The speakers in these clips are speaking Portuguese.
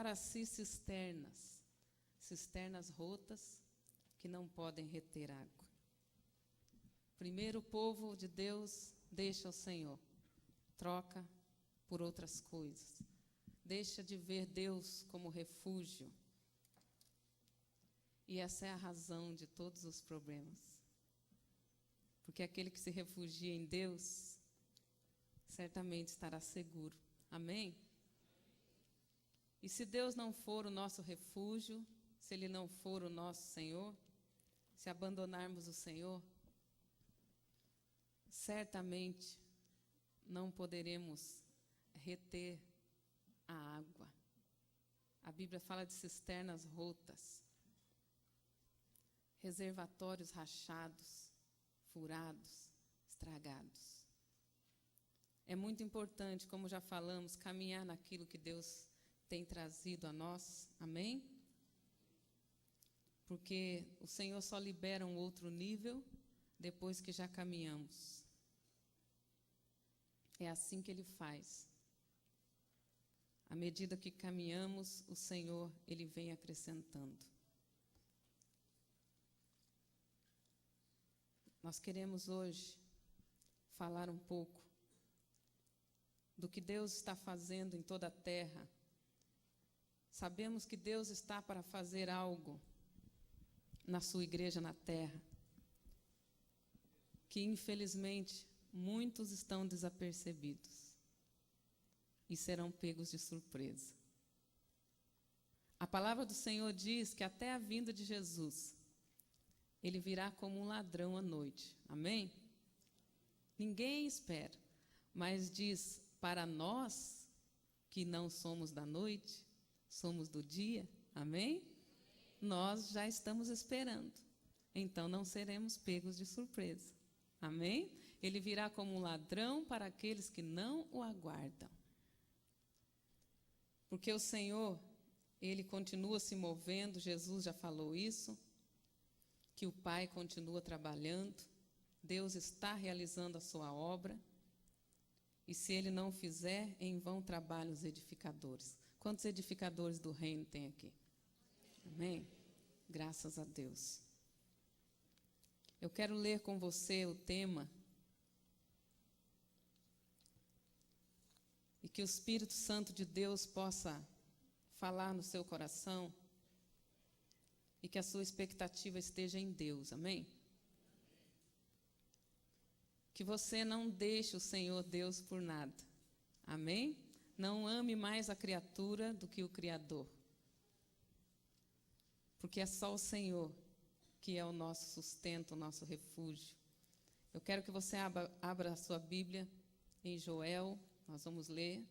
para si cisternas, cisternas rotas que não podem reter água. Primeiro, o povo de Deus deixa o Senhor, troca por outras coisas, deixa de ver Deus como refúgio. E essa é a razão de todos os problemas. Porque aquele que se refugia em Deus, certamente estará seguro. Amém? E se Deus não for o nosso refúgio, se Ele não for o nosso Senhor, se abandonarmos o Senhor, certamente não poderemos reter a água. A Bíblia fala de cisternas rotas, reservatórios rachados, furados, estragados. É muito importante, como já falamos, caminhar naquilo que Deus tem trazido a nós. Amém? Porque o Senhor só libera um outro nível depois que já caminhamos. É assim que Ele faz. À medida que caminhamos, o Senhor, Ele vem acrescentando. Nós queremos hoje falar um pouco do que Deus está fazendo em toda a terra. Sabemos que Deus está para fazer algo na sua igreja na terra, que infelizmente muitos estão desapercebidos e serão pegos de surpresa. A palavra do Senhor diz que até a vinda de Jesus, Ele virá como um ladrão à noite. Amém? Ninguém espera, mas diz, para nós que não somos da noite, somos do dia. Amém? Nós já estamos esperando, então não seremos pegos de surpresa. Amém? Ele virá como um ladrão para aqueles que não o aguardam. Porque o Senhor, Ele continua se movendo, Jesus já falou isso, que o Pai continua trabalhando, Deus está realizando a sua obra, e se Ele não fizer, em vão trabalham os edificadores. Quantos edificadores do reino tem aqui? Amém? Graças a Deus. Eu quero ler com você o tema, e que o Espírito Santo de Deus possa falar no seu coração, e que a sua expectativa esteja em Deus. Amém? Que você não deixe o Senhor Deus por nada. Amém? Não ame mais a criatura do que o Criador. Porque é só o Senhor que é o nosso sustento, o nosso refúgio. Eu quero que você abra a sua Bíblia em Joel, nós vamos ler.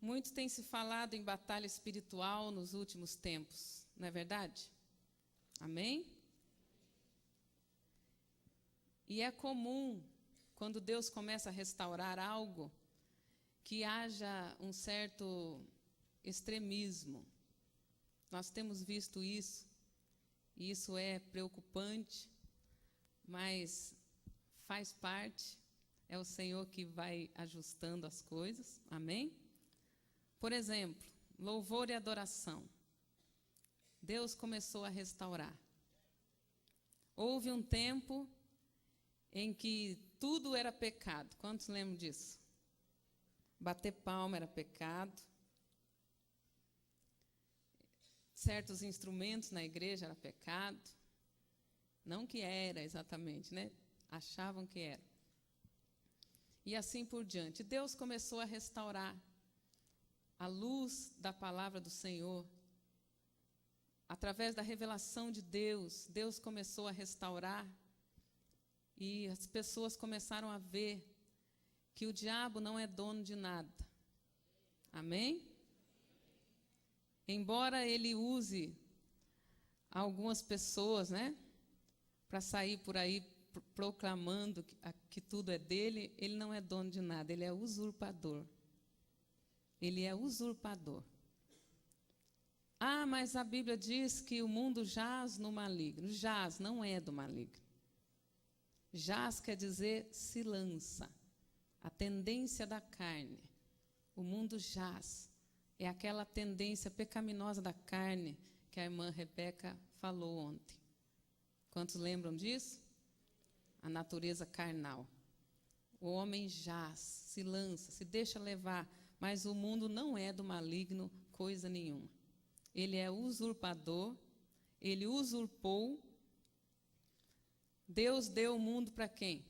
Muito tem se falado em batalha espiritual nos últimos tempos, não é verdade? Amém? E é comum, quando Deus começa a restaurar algo, que haja um certo extremismo. Nós temos visto isso, e isso é preocupante, mas faz parte, é o Senhor que vai ajustando as coisas. Amém? Por exemplo, louvor e adoração. Deus começou a restaurar. Houve um tempo em que tudo era pecado. Quantos lembram disso? Bater palma era pecado. Certos instrumentos na igreja era pecado. Não que era exatamente, né? Achavam que era. E assim por diante. Deus começou a restaurar. A luz da palavra do Senhor, através da revelação de Deus, Deus começou a restaurar e as pessoas começaram a ver que o diabo não é dono de nada. Amém? Embora ele use algumas pessoas, né, para sair por aí proclamando que tudo é dele, ele não é dono de nada, ele é usurpador. Ele é usurpador. Ah, mas a Bíblia diz que o mundo jaz no maligno. Jaz não é do maligno. Jaz quer dizer se lança. A tendência da carne. O mundo jaz. É aquela tendência pecaminosa da carne que a irmã Rebeca falou ontem. Quantos lembram disso? A natureza carnal. O homem jaz, se lança, se deixa levar, mas o mundo não é do maligno coisa nenhuma. Ele é usurpador, ele usurpou. Deus deu o mundo para quem?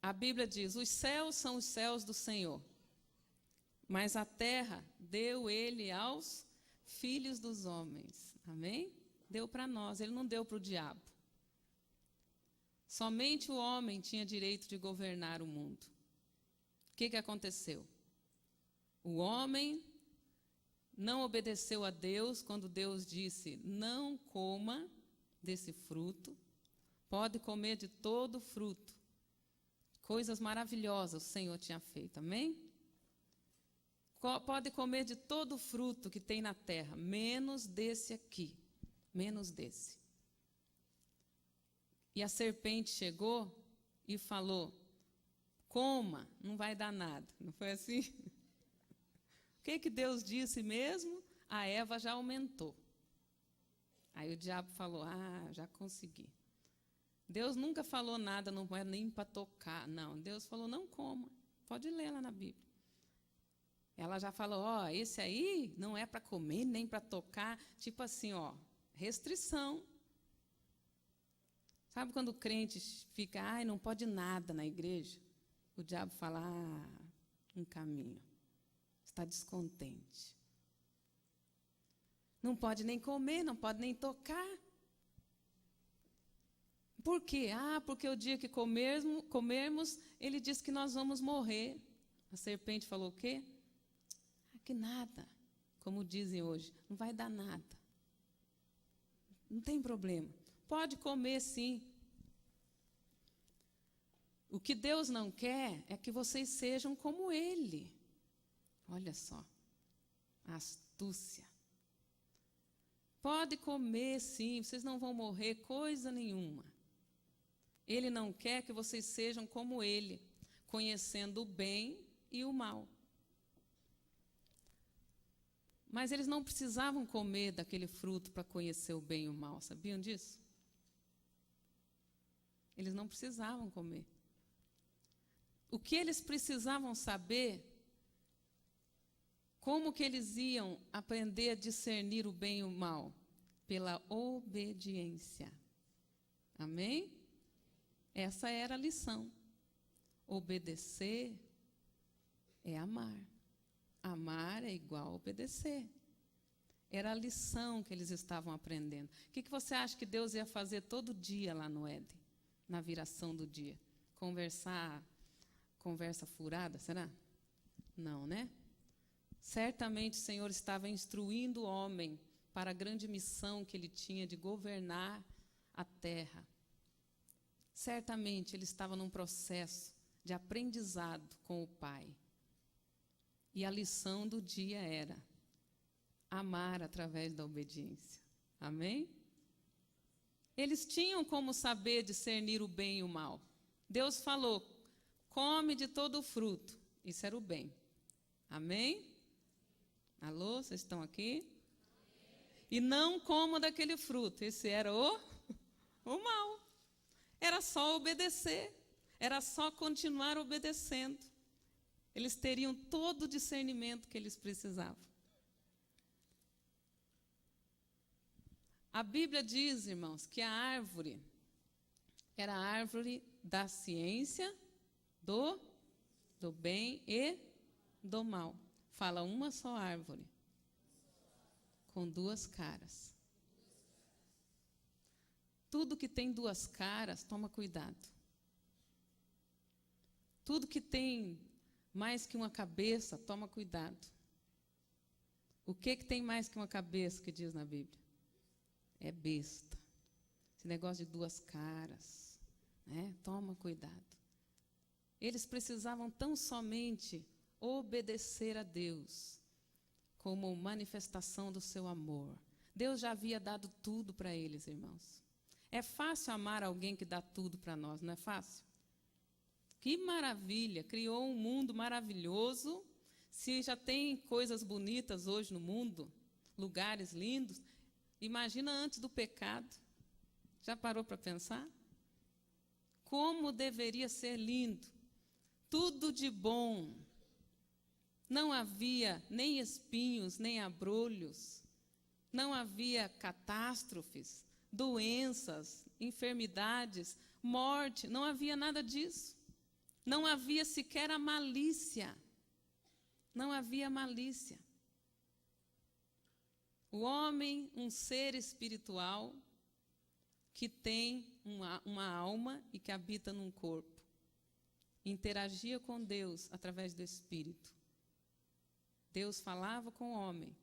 A Bíblia diz, os céus são os céus do Senhor, mas a terra deu ele aos filhos dos homens. Amém? Deu para nós, ele não deu para o diabo. Somente o homem tinha direito de governar o mundo. O que aconteceu? O homem não obedeceu a Deus quando Deus disse, não coma desse fruto, pode comer de todo fruto. Coisas maravilhosas o Senhor tinha feito, amém? Pode comer de todo fruto que tem na terra, menos desse aqui, menos desse. E a serpente chegou e falou, coma, não vai dar nada. Não foi assim? O que Deus disse mesmo? A Eva já aumentou. Aí o diabo falou, já consegui. Deus nunca falou nada, não é nem para tocar. Não, Deus falou, não coma. Pode ler lá na Bíblia. Ela já falou, esse aí não é para comer, nem para tocar. Tipo assim, restrição. Sabe quando o crente fica, não pode nada na igreja? O diabo fala, um caminho. Está descontente. Não pode nem comer, não pode nem tocar. Por quê? Porque o dia que comermos, ele diz que nós vamos morrer. A serpente falou o quê? Que nada, como dizem hoje, não vai dar nada. Não tem problema. Pode comer sim. O que Deus não quer é que vocês sejam como Ele. Olha só, a astúcia. Pode comer sim, vocês não vão morrer coisa nenhuma. Ele não quer que vocês sejam como Ele, conhecendo o bem e o mal. Mas eles não precisavam comer daquele fruto para conhecer o bem e o mal, sabiam disso? Eles não precisavam comer. O que eles precisavam saber, como que eles iam aprender a discernir o bem e o mal? Pela obediência. Amém? Essa era a lição. Obedecer é amar. Amar é igual a obedecer. Era a lição que eles estavam aprendendo. O que você acha que Deus ia fazer todo dia lá no Éden? Na viração do dia? Conversa furada, será? Não, né? Certamente o Senhor estava instruindo o homem para a grande missão que ele tinha de governar a terra. Certamente ele estava num processo de aprendizado com o Pai. E a lição do dia era amar através da obediência. Amém? Eles tinham como saber discernir o bem e o mal. Deus falou, come de todo o fruto. Isso era o bem. Amém? Alô, vocês estão aqui? E não coma daquele fruto. Esse era o mal. Era só obedecer. Era só continuar obedecendo. Eles teriam todo o discernimento que eles precisavam. A Bíblia diz, irmãos, que a árvore era a árvore da ciência, do bem e do mal. Fala uma só árvore, com duas caras. Tudo que tem duas caras, toma cuidado. Tudo que tem mais que uma cabeça, toma cuidado. O que tem mais que uma cabeça, que diz na Bíblia? É besta. Esse negócio de duas caras, né? Toma cuidado. Eles precisavam tão somente obedecer a Deus como manifestação do seu amor. Deus já havia dado tudo para eles, irmãos. É fácil amar alguém que dá tudo para nós, não é fácil? Que maravilha, criou um mundo maravilhoso. Se já tem coisas bonitas hoje no mundo, lugares lindos, imagina antes do pecado. Já parou para pensar? Como deveria ser lindo, tudo de bom. Não havia nem espinhos, nem abrolhos, não havia catástrofes, doenças, enfermidades, morte, não havia nada disso. Não havia sequer a malícia. Não havia malícia. O homem, um ser espiritual, que tem uma alma e que habita num corpo, interagia com Deus através do Espírito. Deus falava com o homem,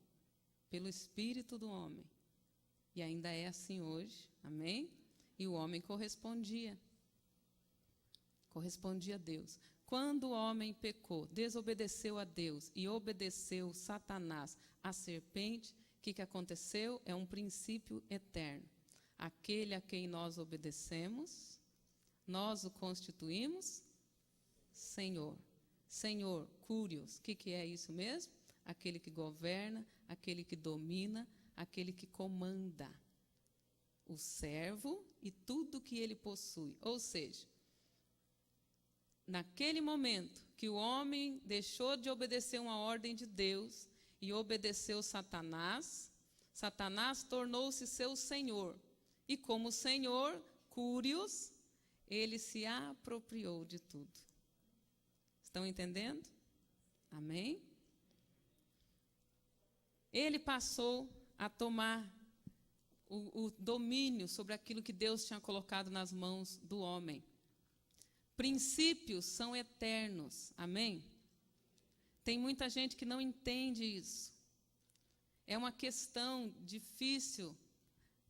pelo Espírito do homem. E ainda é assim hoje, amém? E o homem correspondia a Deus. Quando o homem pecou, desobedeceu a Deus e obedeceu Satanás, a serpente, o que aconteceu? É um princípio eterno. Aquele a quem nós obedecemos, nós o constituímos Senhor. Senhor, Curios, o que é isso mesmo? Aquele que governa, aquele que domina, aquele que comanda. O servo e tudo que ele possui. Ou seja, naquele momento que o homem deixou de obedecer uma ordem de Deus e obedeceu Satanás, Satanás tornou-se seu senhor. E como senhor, Curios, ele se apropriou de tudo. Estão entendendo? Amém? Ele passou a tomar o domínio sobre aquilo que Deus tinha colocado nas mãos do homem. Princípios são eternos, amém? Tem muita gente que não entende isso. É uma questão difícil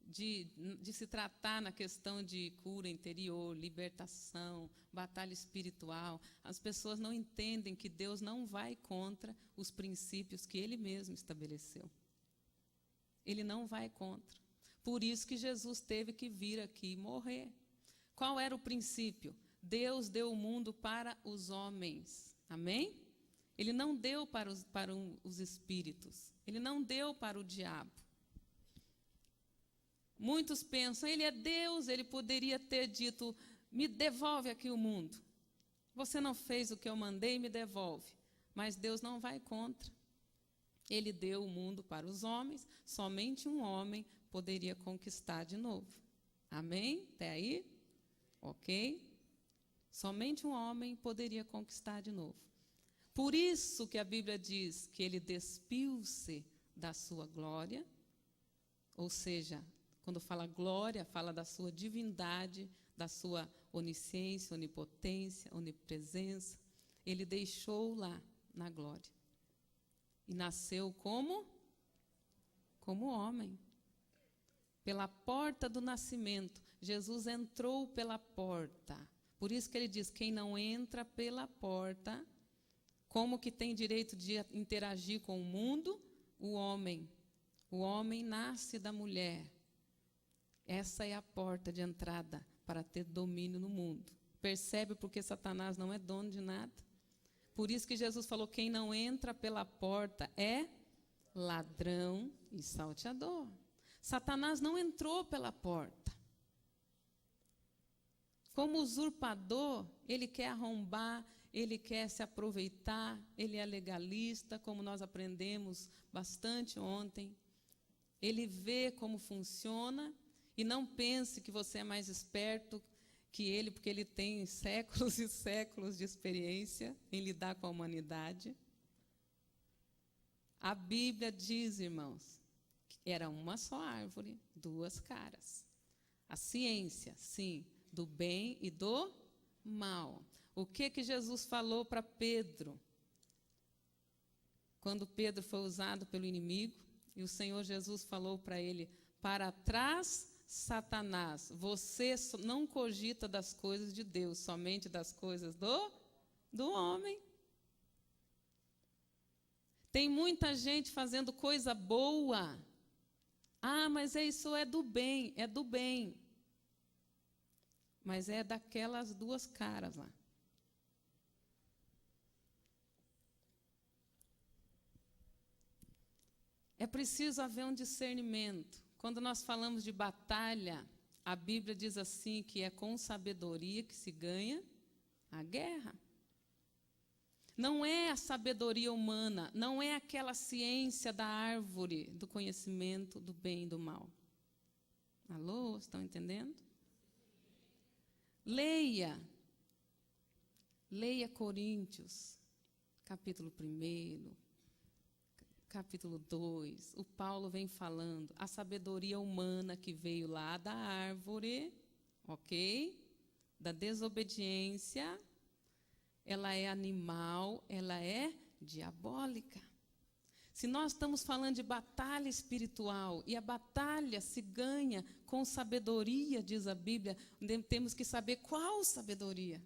de se tratar na questão de cura interior, libertação, batalha espiritual. As pessoas não entendem que Deus não vai contra os princípios que Ele mesmo estabeleceu. Ele não vai contra. Por isso que Jesus teve que vir aqui e morrer. Qual era o princípio? Deus deu o mundo para os homens. Amém? Ele não deu para os espíritos. Ele não deu para o diabo. Muitos pensam, ele é Deus, ele poderia ter dito, me devolve aqui o mundo. Você não fez o que eu mandei, me devolve. Mas Deus não vai contra. Ele deu o mundo para os homens, somente um homem poderia conquistar de novo. Amém? Até aí? Ok? Somente um homem poderia conquistar de novo. Por isso que a Bíblia diz que ele despiu-se da sua glória, ou seja, quando fala glória, fala da sua divindade, da sua onisciência, onipotência, onipresença. Ele deixou lá na glória. E nasceu como homem. Pela porta do nascimento. Jesus entrou pela porta. Por isso que ele diz, quem não entra pela porta, como que tem direito de interagir com o mundo? O homem. O homem nasce da mulher. Essa é a porta de entrada para ter domínio no mundo. Percebe porque Satanás não é dono de nada? Por isso que Jesus falou, quem não entra pela porta é ladrão e salteador. Satanás não entrou pela porta. Como usurpador, ele quer arrombar, ele quer se aproveitar, ele é legalista, como nós aprendemos bastante ontem. Ele vê como funciona e não pense que você é mais esperto que ele, porque ele tem séculos e séculos de experiência em lidar com a humanidade. A Bíblia diz, irmãos, que era uma só árvore, duas caras. A ciência, sim, do bem e do mal. O que Jesus falou para Pedro? Quando Pedro foi usado pelo inimigo, e o Senhor Jesus falou para ele: para trás, Satanás, você não cogita das coisas de Deus, somente das coisas do homem. Tem muita gente fazendo coisa boa. Ah, mas isso é do bem, é do bem. Mas é daquelas duas caras lá. É preciso haver um discernimento. Quando nós falamos de batalha, a Bíblia diz assim que é com sabedoria que se ganha a guerra. Não é a sabedoria humana, não é aquela ciência da árvore do conhecimento do bem e do mal. Alô, estão entendendo? Leia Coríntios, capítulo 1, capítulo 2, o Paulo vem falando a sabedoria humana que veio lá da árvore, ok? Da desobediência, ela é animal, ela é diabólica. Se nós estamos falando de batalha espiritual, e a batalha se ganha com sabedoria, diz a Bíblia, temos que saber qual sabedoria.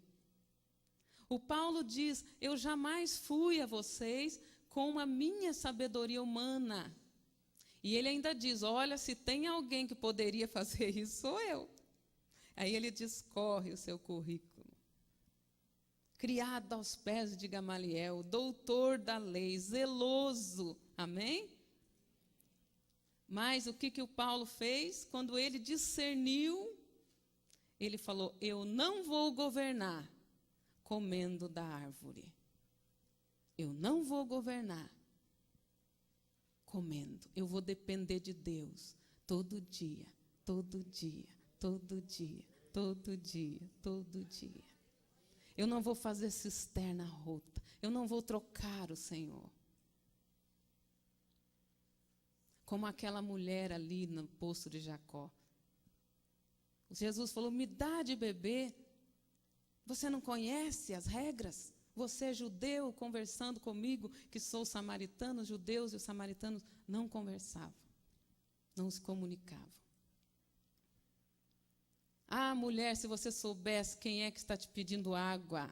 O Paulo diz: eu jamais fui a vocês com a minha sabedoria humana. E ele ainda diz: olha, se tem alguém que poderia fazer isso, sou eu. Aí ele discorre o seu currículo. Criado aos pés de Gamaliel, doutor da lei, zeloso. Amém? Mas o que o Paulo fez? Quando ele discerniu, ele falou: eu não vou governar comendo da árvore. Eu não vou governar comendo. Eu vou depender de Deus todo dia, todo dia, todo dia, todo dia, todo dia. Eu não vou fazer cisterna rota. Eu não vou trocar o Senhor. Como aquela mulher ali no poço de Jacó. Jesus falou: me dá de beber. Você não conhece as regras? Você é judeu conversando comigo, que sou samaritano. Os judeus e os samaritanos não conversavam, não se comunicavam. Ah, mulher, se você soubesse quem é que está te pedindo água,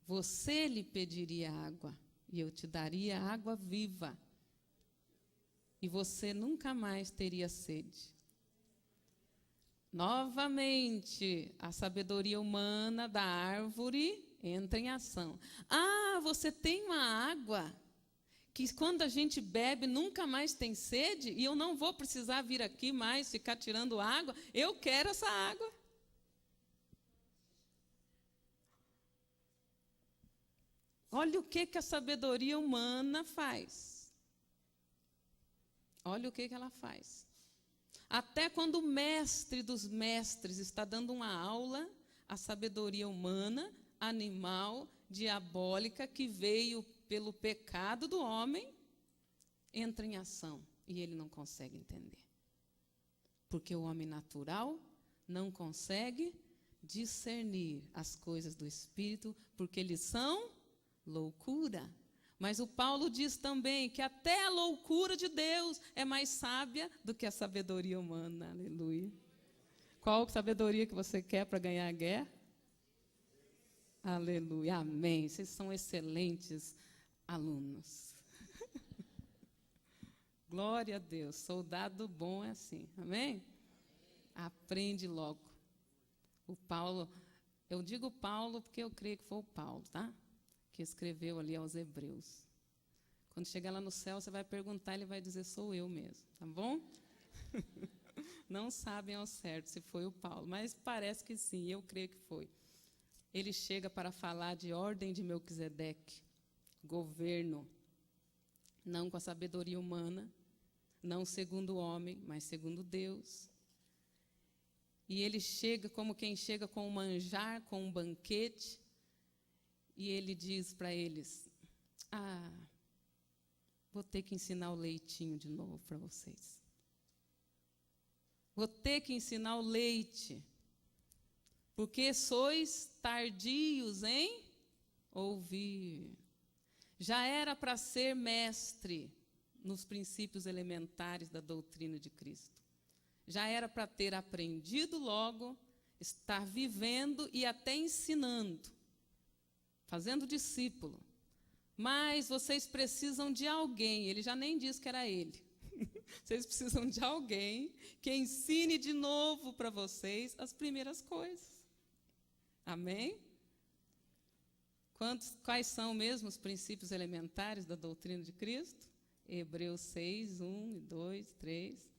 você lhe pediria água, e eu te daria água viva, e você nunca mais teria sede. Novamente, a sabedoria humana da árvore entra em ação. Ah, você tem uma água que quando a gente bebe nunca mais tem sede, e eu não vou precisar vir aqui mais ficar tirando água, eu quero essa água. Olha o que a sabedoria humana faz. Olha o que ela faz. Até quando o mestre dos mestres está dando uma aula, a sabedoria humana, animal, diabólica, que veio pelo pecado do homem, entra em ação e ele não consegue entender. Porque o homem natural não consegue discernir as coisas do Espírito, porque eles são loucura. Mas o Paulo diz também que até a loucura de Deus é mais sábia do que a sabedoria humana. Aleluia. Qual sabedoria que você quer para ganhar a guerra? Aleluia. Amém. Vocês são excelentes alunos. Glória a Deus. Soldado bom é assim. Amém? Aprende logo. O Paulo, eu digo Paulo porque eu creio que foi o Paulo, tá? Que escreveu ali aos Hebreus. Quando chegar lá no céu, você vai perguntar, ele vai dizer: sou eu mesmo, tá bom? Não sabem ao certo se foi o Paulo, mas parece que sim, eu creio que foi. Ele chega para falar de ordem de Melquisedeque, governo, não com a sabedoria humana, não segundo o homem, mas segundo Deus. E ele chega como quem chega com um manjar, com um banquete, e ele diz para eles: vou ter que ensinar o leitinho de novo para vocês. Vou ter que ensinar o leite. porque sois tardios em ouvir. Já era para ser mestre nos princípios elementares da doutrina de Cristo. Já era para ter aprendido logo, estar vivendo e até ensinando, fazendo discípulo. Mas vocês precisam de alguém, ele já nem disse que era ele. Vocês precisam de alguém que ensine de novo para vocês as primeiras coisas. Amém? Quais são mesmo os princípios elementares da doutrina de Cristo? Hebreus 6, 1, 2, 3.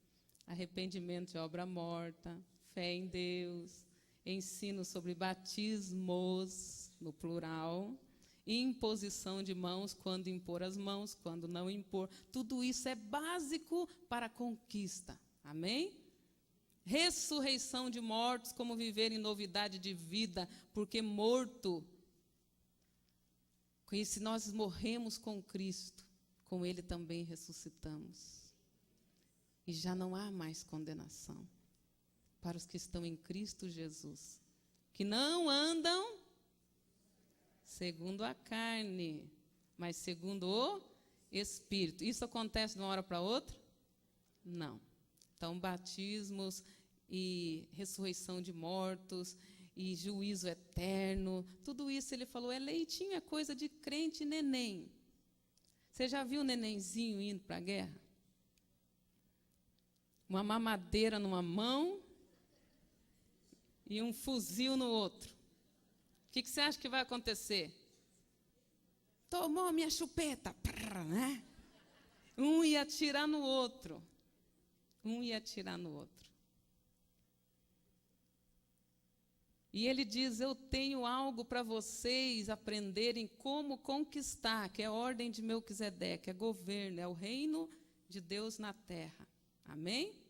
Arrependimento de obra morta, fé em Deus, ensino sobre batismos, no plural, imposição de mãos, quando impor as mãos, quando não impor. Tudo isso é básico para a conquista. Amém? Ressurreição de mortos, como viver em novidade de vida, porque morto, e se nós morremos com Cristo, com Ele também ressuscitamos. E já não há mais condenação para os que estão em Cristo Jesus, que não andam segundo a carne, mas segundo o Espírito. Isso acontece de uma hora para outra? Não. Então, batismos e ressurreição de mortos e juízo eterno, tudo isso ele falou, é leitinho, é coisa de crente neném. Você já viu o nenenzinho indo para a guerra? Uma mamadeira numa mão e um fuzil no outro. O que você acha que vai acontecer? Tomou minha chupeta, né? Um ia atirar no outro. E ele diz, eu tenho algo para vocês aprenderem como conquistar, que é a ordem de Melquisedeque, é governo, é o reino de Deus na terra. Amém?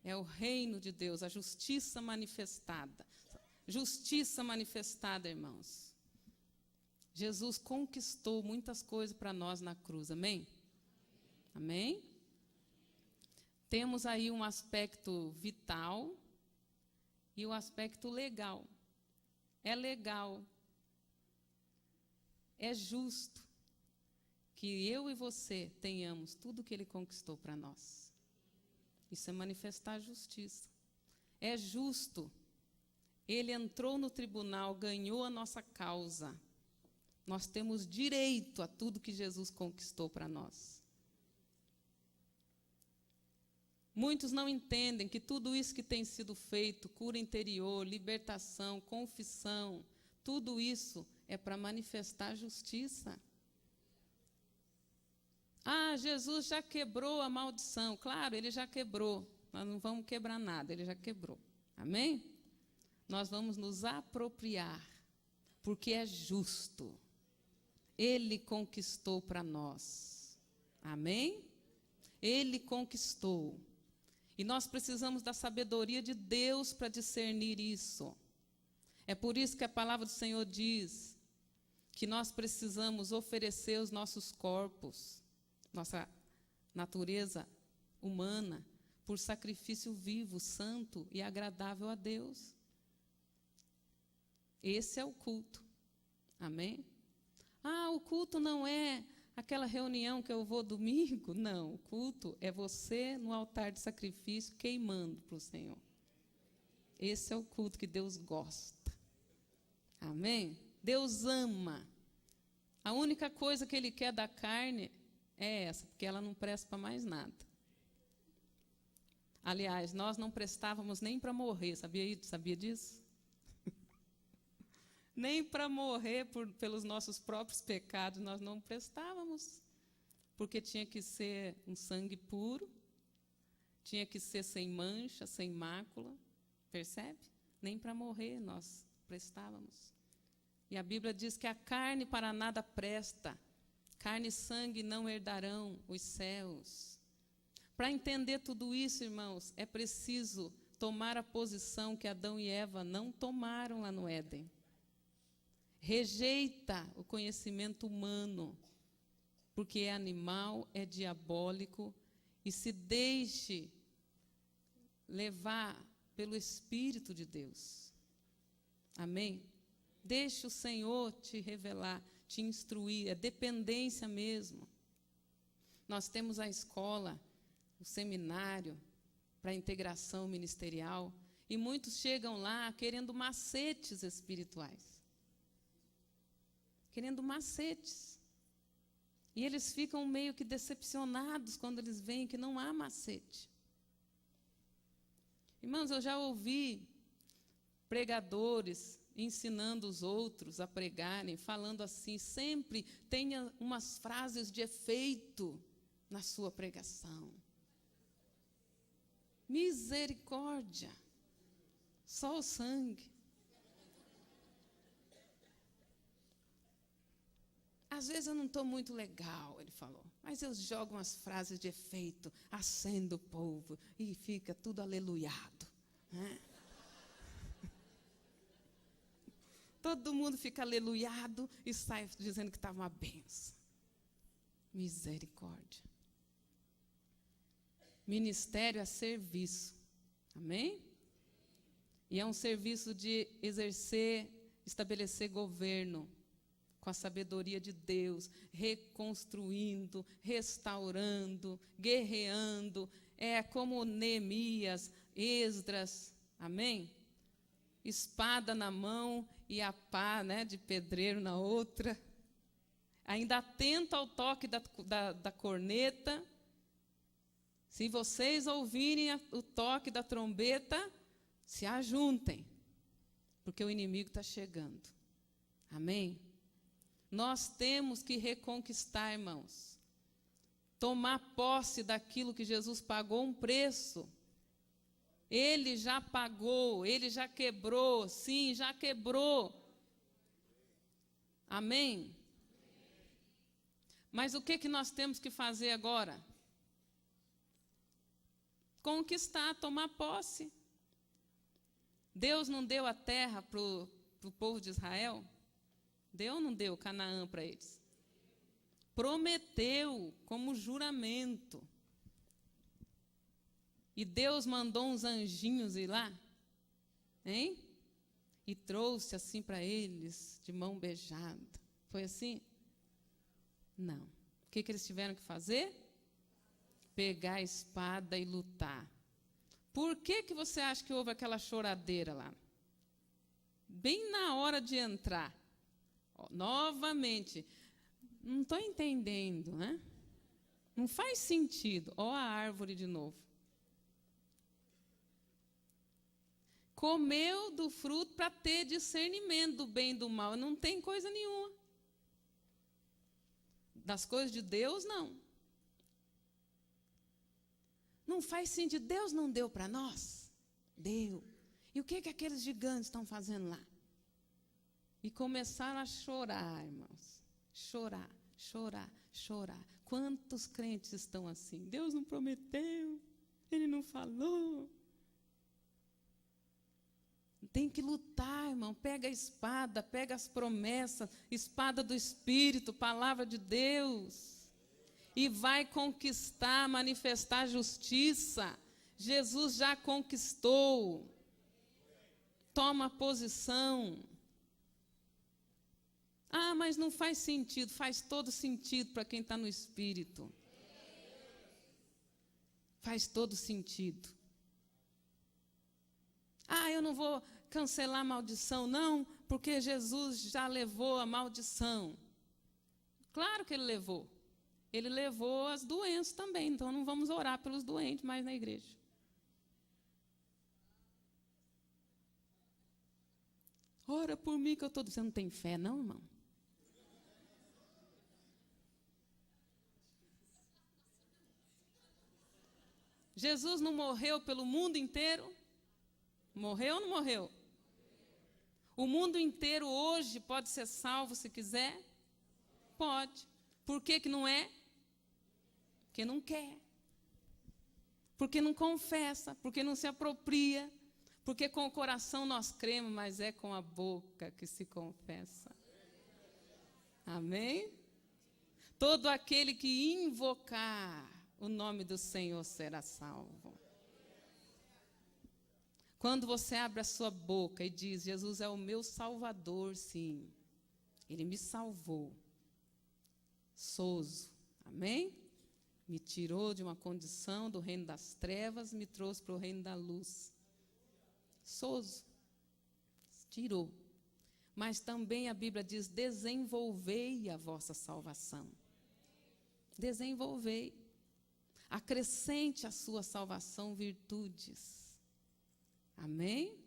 É o reino de Deus, a justiça manifestada. Justiça manifestada, irmãos. Jesus conquistou muitas coisas para nós na cruz, amém? Amém? Temos aí um aspecto vital e o aspecto legal. É legal, é justo que eu e você tenhamos tudo que Ele conquistou para nós. Isso é manifestar a justiça. É justo. Ele entrou no tribunal, ganhou a nossa causa. Nós temos direito a tudo que Jesus conquistou para nós. Muitos não entendem que tudo isso que tem sido feito, cura interior, libertação, confissão, tudo isso é para manifestar a justiça. Ah, Jesus já quebrou a maldição. Claro, Ele já quebrou. Nós não vamos quebrar nada, Ele já quebrou. Amém? Nós vamos nos apropriar, porque é justo. Ele conquistou para nós. Amém? Ele conquistou. E nós precisamos da sabedoria de Deus para discernir isso. É por isso que a palavra do Senhor diz que nós precisamos oferecer os nossos corpos, nossa natureza humana, por sacrifício vivo, santo e agradável a Deus. Esse é o culto. Amém? Ah, o culto não é aquela reunião que eu vou domingo? Não, o culto é você no altar de sacrifício queimando para o Senhor. Esse é o culto que Deus gosta. Amém? Deus ama. A única coisa que Ele quer da carne é essa, porque ela não presta para mais nada. Aliás, nós não prestávamos nem para morrer, sabia disso? Nem para morrer pelos nossos próprios pecados nós não prestávamos, porque tinha que ser um sangue puro, tinha que ser sem mancha, sem mácula, percebe? Nem para morrer nós prestávamos. E a Bíblia diz que a carne para nada presta, carne e sangue não herdarão os céus. Para entender tudo isso, irmãos, é preciso tomar a posição que Adão e Eva não tomaram lá no Éden. Rejeita o conhecimento humano, porque é animal, é diabólico, e se deixe levar pelo Espírito de Deus. Amém? Deixe o Senhor te revelar, te instruir, é dependência mesmo. Nós temos a escola, o seminário para a integração ministerial, e muitos chegam lá querendo macetes espirituais. Querendo macetes. E eles ficam meio que decepcionados quando eles veem que não há macete. Irmãos, eu já ouvi pregadores ensinando os outros a pregarem, falando assim, sempre tenha umas frases de efeito na sua pregação. Misericórdia. Só o sangue. Às vezes eu não estou muito legal, ele falou, mas eu jogo umas frases de efeito, acendo o povo e fica tudo aleluiado. Né? Todo mundo fica aleluiado e sai dizendo que estava uma benção. Misericórdia. Ministério é serviço. Amém? E é um serviço de exercer, estabelecer governo com a sabedoria de Deus, reconstruindo, restaurando, guerreando. É como Neemias, Esdras, amém? Espada na mão e a pá, né, de pedreiro na outra. Ainda atento ao toque da corneta. Se vocês ouvirem o toque da trombeta, se ajuntem, porque o inimigo está chegando. Amém? Nós temos que reconquistar, irmãos. Tomar posse daquilo que Jesus pagou um preço. Ele já pagou, ele já quebrou, sim, já quebrou. Amém? Mas o que nós temos que fazer agora? Conquistar, tomar posse. Deus não deu a terra para o povo de Israel? Deu ou não deu Canaã para eles? Prometeu como juramento. E Deus mandou uns anjinhos ir lá, hein? E trouxe assim para eles, de mão beijada. Foi assim? Não. O que eles tiveram que fazer? Pegar a espada e lutar. Por que você acha que houve aquela choradeira lá? Bem na hora de entrar. Ó, novamente, não estou entendendo, né? Não faz sentido. Ó a árvore de novo. Comeu do fruto para ter discernimento do bem e do mal. Não tem coisa nenhuma. Das coisas de Deus, não. Não faz sentido. Deus não deu para nós? Deu. E o que aqueles gigantes estão fazendo lá? E começaram a chorar, irmãos. Chorar, chorar, chorar. Quantos crentes estão assim? Deus não prometeu, Ele não falou. Tem que lutar, irmão. Pega a espada, pega as promessas, espada do Espírito, palavra de Deus. E vai conquistar, manifestar justiça. Jesus já conquistou. Toma posição. Ah, mas não faz sentido. Faz todo sentido para quem está no Espírito. Faz todo sentido. Ah, eu não vou cancelar a maldição, não, porque Jesus já levou a maldição. Claro que Ele levou. Ele levou as doenças também, então não vamos orar pelos doentes mais na igreja. Ora por mim que eu estou... Você não tem fé, não, irmão? Jesus não morreu pelo mundo inteiro? Morreu ou não morreu? O mundo inteiro hoje pode ser salvo se quiser? Pode. Por que não é? Porque não quer. Porque não confessa, porque não se apropria. Porque com o coração nós cremos, mas é com a boca que se confessa. Amém? Todo aquele que invocar o nome do Senhor será salvo. Quando você abre a sua boca e diz, Jesus é o meu Salvador, sim, Ele me salvou. Sozo, amém? Me tirou de uma condição do reino das trevas, me trouxe para o reino da luz. Sozo, tirou. Mas também a Bíblia diz, desenvolvei a vossa salvação. Desenvolvei. Acrescente à sua salvação virtudes. Amém?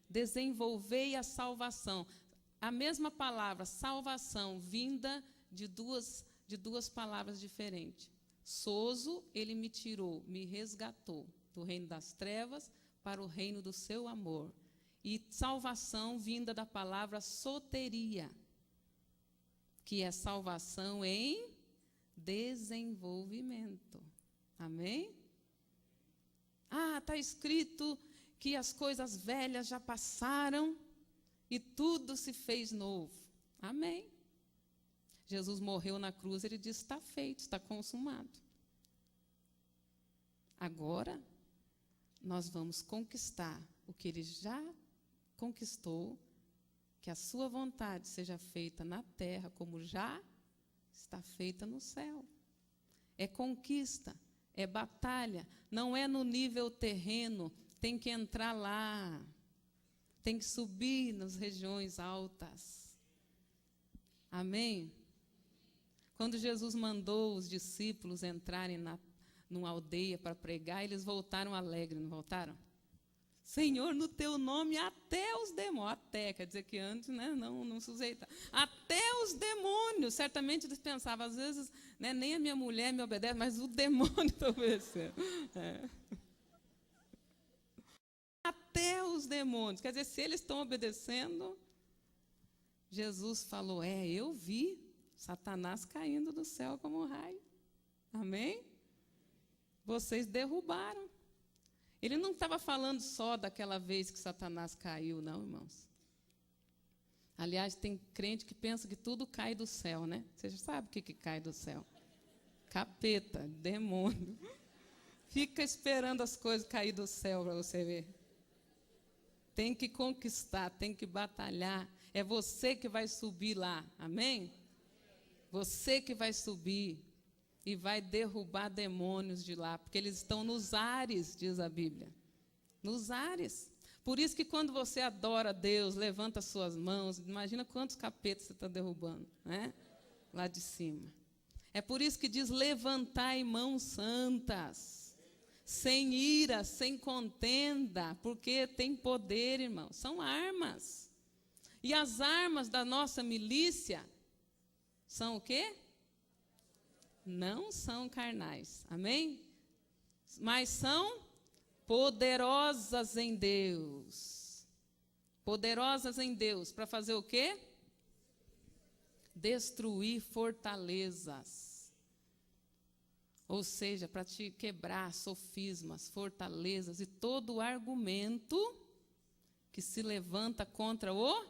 Desenvolvei a salvação. A mesma palavra, salvação, vinda de duas palavras diferentes. Sozo, ele me tirou, me resgatou do reino das trevas para o reino do seu amor. E salvação, vinda da palavra soteria, que é salvação em desenvolvimento. Amém? Está escrito que as coisas velhas já passaram e tudo se fez novo. Amém. Jesus morreu na cruz, ele disse, está feito, está consumado. Agora, nós vamos conquistar o que ele já conquistou, que a sua vontade seja feita na terra como já está feita no céu. É conquista, é batalha, não é no nível terreno, tem que entrar lá, tem que subir nas regiões altas. Amém? Quando Jesus mandou os discípulos entrarem numa aldeia para pregar, eles voltaram alegres, não voltaram? Senhor, no teu nome até os demônios, até, quer dizer que antes, né, não sujeita, até os demônios, certamente eles pensavam, às vezes, né, nem a minha mulher me obedece, mas o demônio está obedecendo. Até os demônios, quer dizer, se eles estão obedecendo, Jesus falou, eu vi Satanás caindo do céu como um raio. Amém? Vocês derrubaram. Ele não estava falando só daquela vez que Satanás caiu, não, irmãos. Aliás, tem crente que pensa que tudo cai do céu, né? Você já sabe o que cai do céu? Capeta, demônio. Fica esperando as coisas cair do céu para você ver. Tem que conquistar, tem que batalhar. É você que vai subir lá, amém? Você que vai subir e vai derrubar demônios de lá, porque eles estão nos ares, diz a Bíblia. Nos ares. Por isso que quando você adora a Deus, levanta as suas mãos, imagina quantos capetas você está derrubando, né? Lá de cima. É por isso que diz, levantai mãos santas, sem ira, sem contenda, porque tem poder, irmão. São armas. E as armas da nossa milícia são o quê? Não são carnais, amém? Mas são poderosas em Deus. Poderosas em Deus, para fazer o quê? Destruir fortalezas. Ou seja, para te quebrar sofismas, fortalezas e todo o argumento que se levanta contra o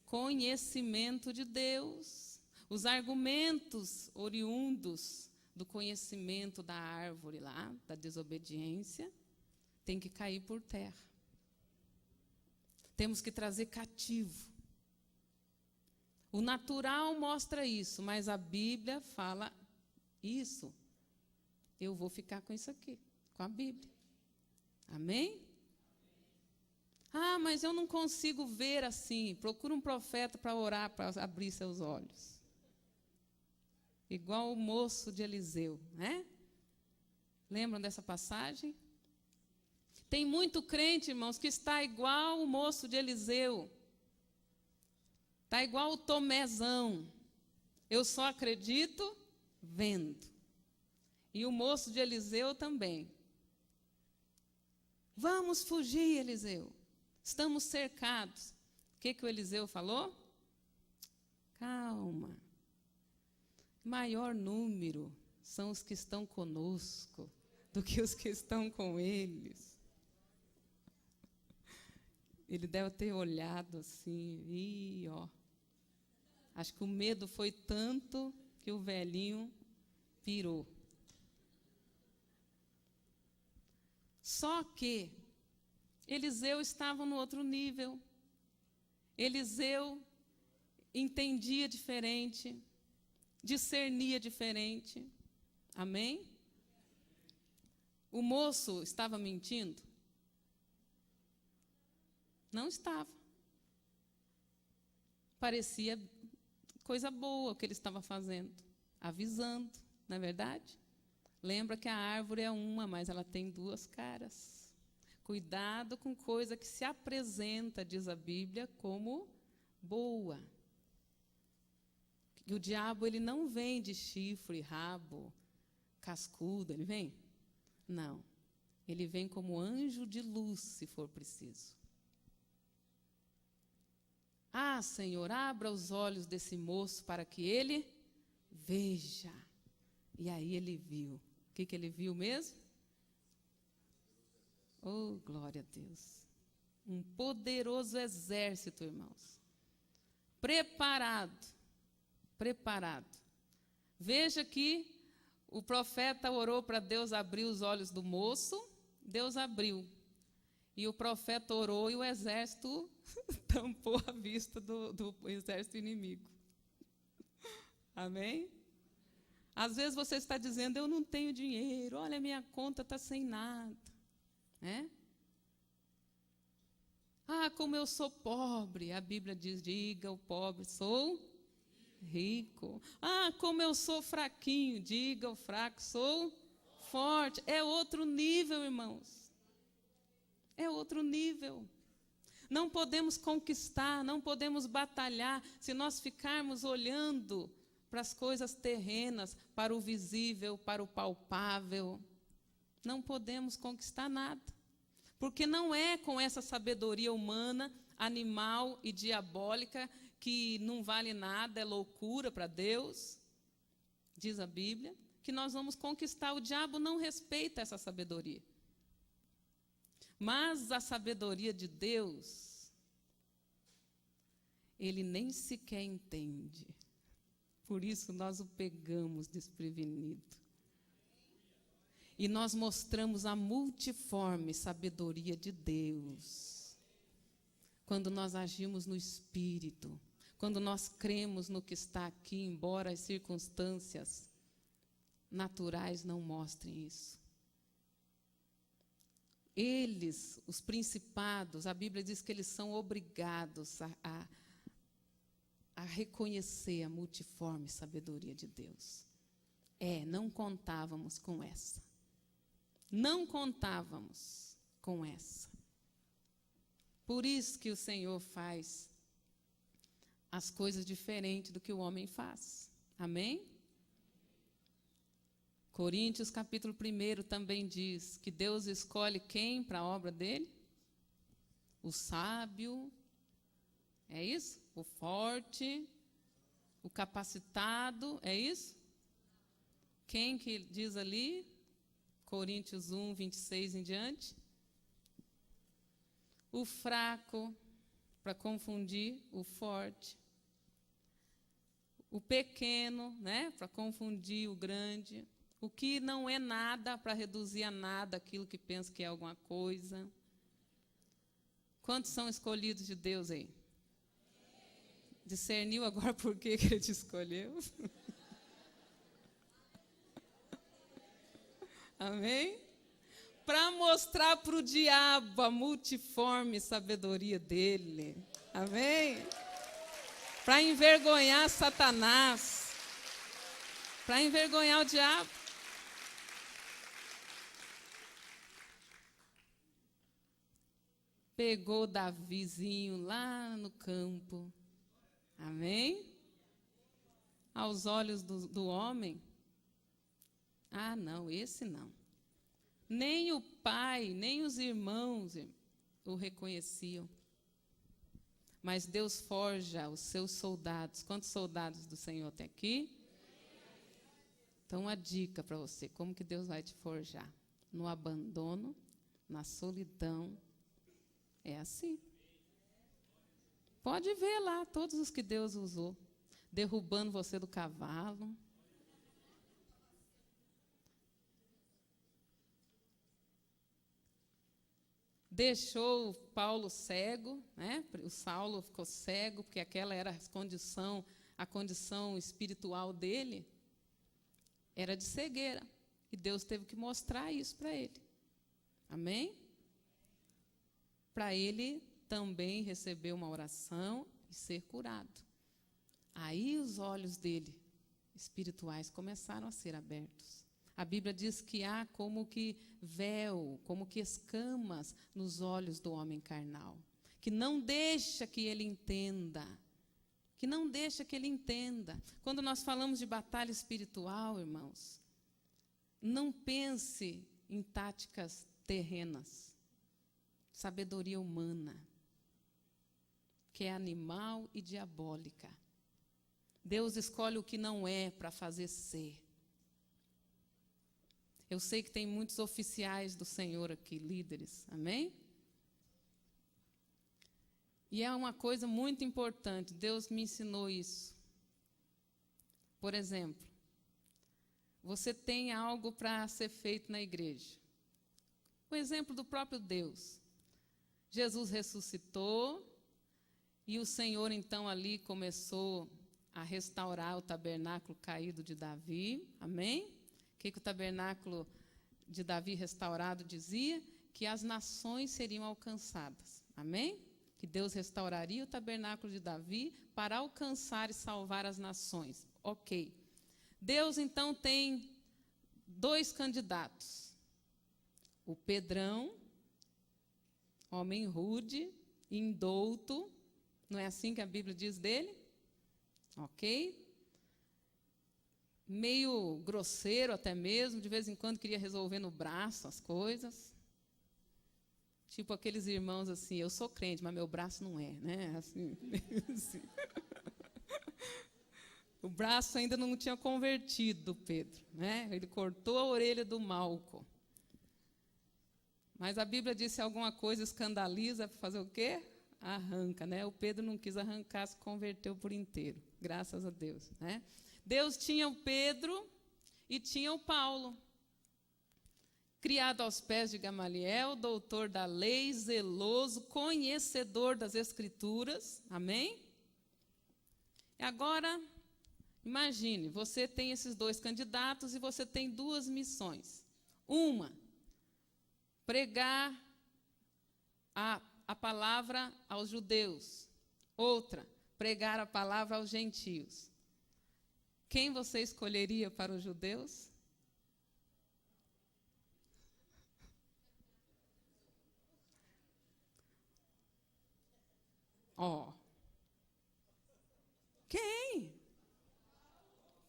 conhecimento de Deus. Os argumentos oriundos do conhecimento da árvore lá, da desobediência, tem que cair por terra. Temos que trazer cativo. O natural mostra isso, mas a Bíblia fala isso. Eu vou ficar com isso aqui, com a Bíblia. Amém? Mas eu não consigo ver assim. Procura um profeta para orar, para abrir seus olhos. Igual o moço de Eliseu, né? Lembram dessa passagem? Tem muito crente, irmãos, que está igual o moço de Eliseu. Está igual o Tomézão. Eu só acredito vendo. E o moço de Eliseu também. Vamos fugir, Eliseu. Estamos cercados. O que o Eliseu falou? Calma. Maior número são os que estão conosco do que os que estão com eles. Ele deve ter olhado assim, acho que o medo foi tanto que o velhinho pirou. Só que Eliseu estava no outro nível. Eliseu entendia diferente, discernia diferente. Amém? O moço estava mentindo? Não estava. Parecia coisa boa o que ele estava fazendo, avisando, não é verdade? Lembra que a árvore é uma, mas ela tem duas caras. Cuidado com coisa que se apresenta, diz a Bíblia, como boa. E o diabo, ele não vem de chifre, rabo, cascudo, ele vem? Não. Ele vem como anjo de luz, se for preciso. Ah, Senhor, abra os olhos desse moço para que ele veja. E aí ele viu. O que ele viu mesmo? Oh, glória a Deus. Um poderoso exército, irmãos. Preparado. Veja que o profeta orou para Deus abrir os olhos do moço, Deus abriu. E o profeta orou e o exército tampou a vista do exército inimigo. Amém? Às vezes você está dizendo, eu não tenho dinheiro, olha, minha conta está sem nada. Né? Ah, como eu sou pobre, a Bíblia diz, diga o pobre, sou rico. Ah, como eu sou fraquinho, diga o fraco, sou forte. É outro nível, irmãos. É outro nível. Não podemos conquistar, não podemos batalhar se nós ficarmos olhando para as coisas terrenas, para o visível, para o palpável. Não podemos conquistar nada. Porque não é com essa sabedoria humana, animal e diabólica, que não vale nada, é loucura para Deus, diz a Bíblia, que nós vamos conquistar. O diabo não respeita essa sabedoria. Mas a sabedoria de Deus, ele nem sequer entende. Por isso nós o pegamos desprevenido. E nós mostramos a multiforme sabedoria de Deus. Quando nós agimos no Espírito, quando nós cremos no que está aqui, embora as circunstâncias naturais não mostrem isso. Eles, os principados, a Bíblia diz que eles são obrigados a reconhecer a multiforme sabedoria de Deus. Não contávamos com essa. Não contávamos com essa. Por isso que o Senhor faz as coisas diferentes do que o homem faz. Amém? Coríntios, capítulo 1, também diz que Deus escolhe quem para a obra dele? O sábio, é isso? O forte, o capacitado, é isso? Quem que diz ali? Coríntios 1, 26 em diante. O fraco, para confundir o forte. O pequeno, né, para confundir o grande. O que não é nada, para reduzir a nada aquilo que pensa que é alguma coisa. Quantos são escolhidos de Deus aí? Discerniu agora por que ele te escolheu? Amém? Para mostrar para o diabo a multiforme sabedoria dele. Amém? Para envergonhar Satanás. Para envergonhar o diabo. Pegou Davizinho lá no campo. Amém? Aos olhos do homem. Ah, não, esse não. Nem o pai, nem os irmãos o reconheciam. Mas Deus forja os seus soldados. Quantos soldados do Senhor tem aqui? Então, uma dica para você. Como que Deus vai te forjar? No abandono, na solidão. É assim. Pode ver lá todos os que Deus usou. Derrubando você do cavalo. deixou Paulo cego, né? O Saulo ficou cego, porque aquela era a condição espiritual dele, era de cegueira. E Deus teve que mostrar isso para ele. Amém? Para ele também receber uma oração e ser curado. Aí os olhos dele, espirituais, começaram a ser abertos. A Bíblia diz que há como que véu, como que escamas nos olhos do homem carnal, que não deixa que ele entenda. Que não deixa que ele entenda. Quando nós falamos de batalha espiritual, irmãos, não pense em táticas terrenas, sabedoria humana, que é animal e diabólica. Deus escolhe o que não é para fazer ser. Eu sei que tem muitos oficiais do Senhor aqui, líderes, amém? E é uma coisa muito importante, Deus me ensinou isso. Por exemplo, você tem algo para ser feito na igreja. O exemplo do próprio Deus. Jesus ressuscitou e o Senhor então ali começou a restaurar o tabernáculo caído de Davi, amém? O que o tabernáculo de Davi restaurado dizia? Que as nações seriam alcançadas, amém? Que Deus restauraria o tabernáculo de Davi para alcançar e salvar as nações. Ok. Deus, então, tem 2 candidatos. O Pedrão, homem rude, indouto, não é assim que a Bíblia diz dele? Ok? Meio grosseiro até mesmo, de vez em quando queria resolver no braço as coisas. Tipo aqueles irmãos assim, eu sou crente, mas meu braço não é, né? Assim, assim. O braço ainda não tinha convertido Pedro, né? Ele cortou a orelha do Malco. Mas a Bíblia diz: se alguma coisa escandaliza, fazer o quê? Arranca, né? O Pedro não quis arrancar, se converteu por inteiro, graças a Deus, né? Deus tinha o Pedro e tinha o Paulo. Criado aos pés de Gamaliel, doutor da lei, zeloso, conhecedor das Escrituras, amém? E agora, imagine, você tem esses 2 candidatos e você tem 2 missões. Uma, pregar a palavra aos judeus. Outra, pregar a palavra aos gentios. Quem você escolheria para os judeus? Ó. Quem?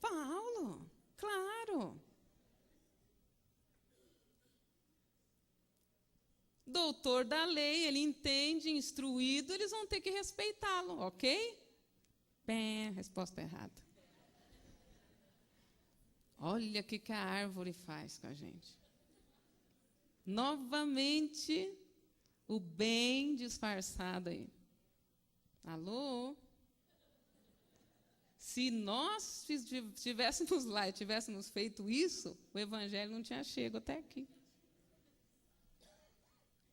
Paulo, claro. Doutor da lei, ele entende, instruído, eles vão ter que respeitá-lo, ok? Bem, resposta errada. Olha o que a árvore faz com a gente. Novamente, o bem disfarçado aí. Alô? Se nós estivéssemos lá e tivéssemos feito isso, o evangelho não tinha chegado até aqui.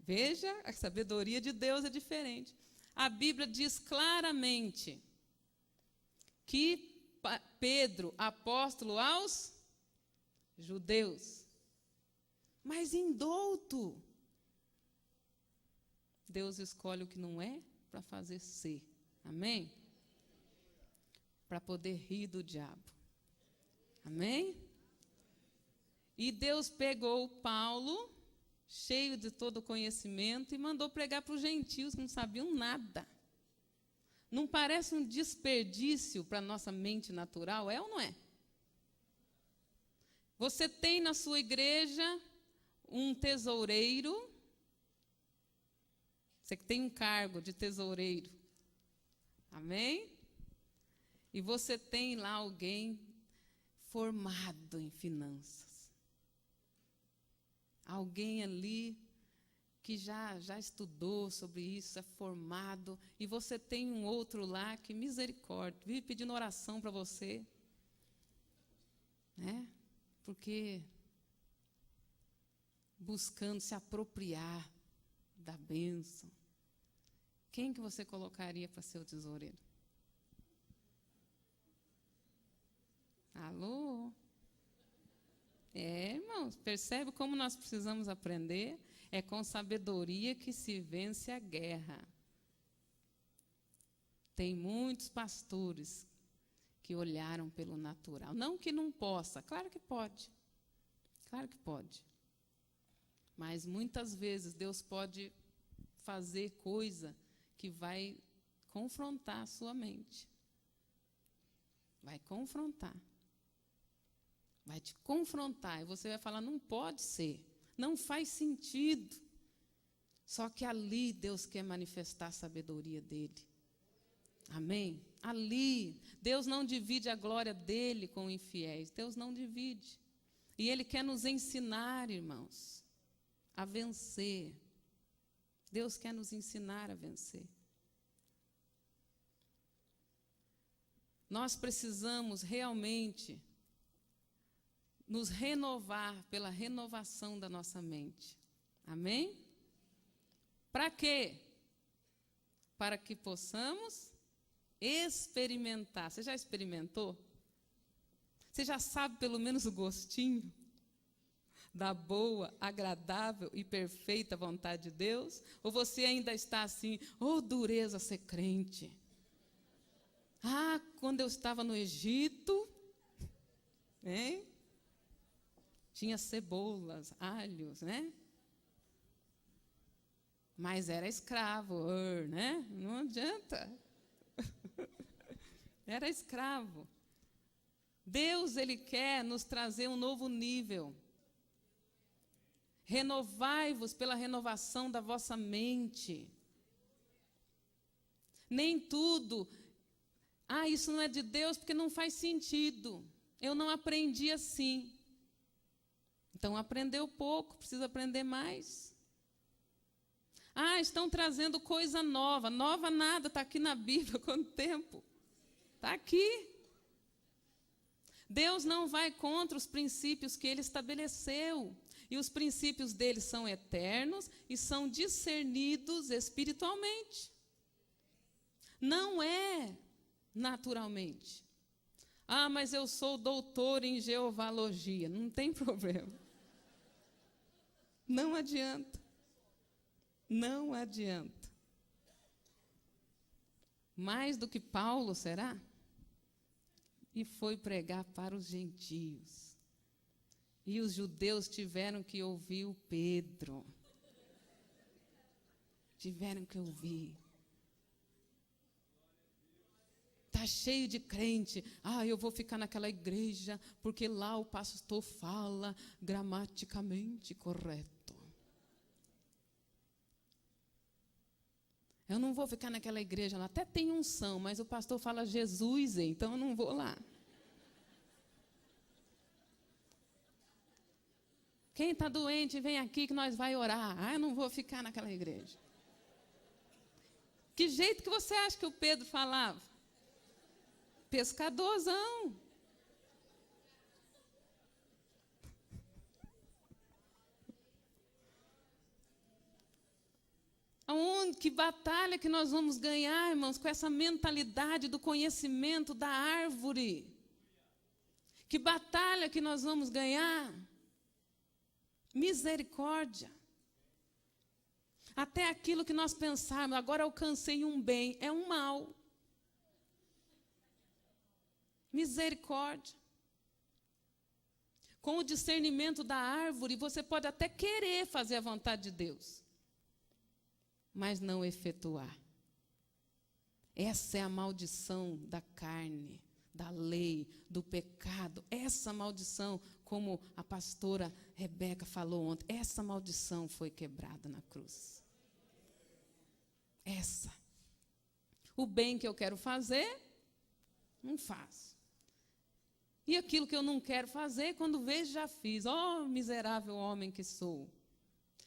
Veja, a sabedoria de Deus é diferente. A Bíblia diz claramente que Pedro, apóstolo aos judeus, mas indouto. Deus escolhe o que não é para fazer ser. Amém? Para poder rir do diabo. Amém? E Deus pegou Paulo, cheio de todo conhecimento, e mandou pregar para os gentios que não sabiam nada. Não parece um desperdício para a nossa mente natural, é ou não é? Você tem na sua igreja um tesoureiro, você que tem um cargo de tesoureiro, amém? E você tem lá alguém formado em finanças. Alguém ali que já estudou sobre isso, é formado, e você tem um outro lá que, misericórdia, vive pedindo oração para você, né? Porque buscando se apropriar da bênção. Quem que você colocaria para ser o tesoureiro? Alô? Irmãos, percebe como nós precisamos aprender? É com sabedoria que se vence a guerra. Tem muitos pastores que olharam pelo natural. Não que não possa, claro que pode. Claro que pode. Mas muitas vezes Deus pode fazer coisa que vai confrontar a sua mente. Vai confrontar. Vai te confrontar. E você vai falar, não pode ser. Não faz sentido. Só que ali Deus quer manifestar a sabedoria dele. Amém? Ali, Deus não divide a glória dele com infiéis. Deus não divide. E ele quer nos ensinar, irmãos, a vencer. Deus quer nos ensinar a vencer. Nós precisamos realmente nos renovar pela renovação da nossa mente. Amém? Para quê? Para que possamos experimentar. Você já experimentou? Você já sabe pelo menos o gostinho da boa, agradável e perfeita vontade de Deus? Ou você ainda está assim, dureza ser crente? Quando eu estava no Egito, hein? Tinha cebolas, alhos, né? Mas era escravo, né? Não adianta. Era escravo. Deus, ele quer nos trazer um novo nível. Renovai-vos pela renovação da vossa mente. Nem tudo, isso não é de Deus porque não faz sentido. Eu não aprendi assim. Então, aprendeu pouco, precisa aprender mais. Estão trazendo coisa nova. Nova nada, está aqui na Bíblia há quanto tempo? Está aqui. Deus não vai contra os princípios que ele estabeleceu. E os princípios dele são eternos e são discernidos espiritualmente. Não é naturalmente. Mas eu sou doutor em jeovalogia. Não tem problema. Não adianta. Não adianta. Mais do que Paulo, será? E foi pregar para os gentios. E os judeus tiveram que ouvir o Pedro. Tiveram que ouvir. Está cheio de crente. Eu vou ficar naquela igreja porque lá o pastor fala gramaticamente correto. Eu não vou ficar naquela igreja lá. Até tem unção, mas o pastor fala Jesus, então eu não vou lá. Quem está doente, vem aqui que nós vai orar. Eu não vou ficar naquela igreja. Que jeito que você acha que o Pedro falava? Pescadorzão. Que batalha que nós vamos ganhar, irmãos, com essa mentalidade do conhecimento da árvore. Que batalha que nós vamos ganhar. Misericórdia. Até aquilo que nós pensarmos, agora alcancei um bem, é um mal. Misericórdia. Com o discernimento da árvore, você pode até querer fazer a vontade de Deus, mas não efetuar. Essa é a maldição da carne, da lei, do pecado. Essa maldição, como a pastora Rebeca falou ontem, essa maldição foi quebrada na cruz. Essa. O bem que eu quero fazer, não faço. E aquilo que eu não quero fazer, quando vejo, já fiz. Miserável homem que sou.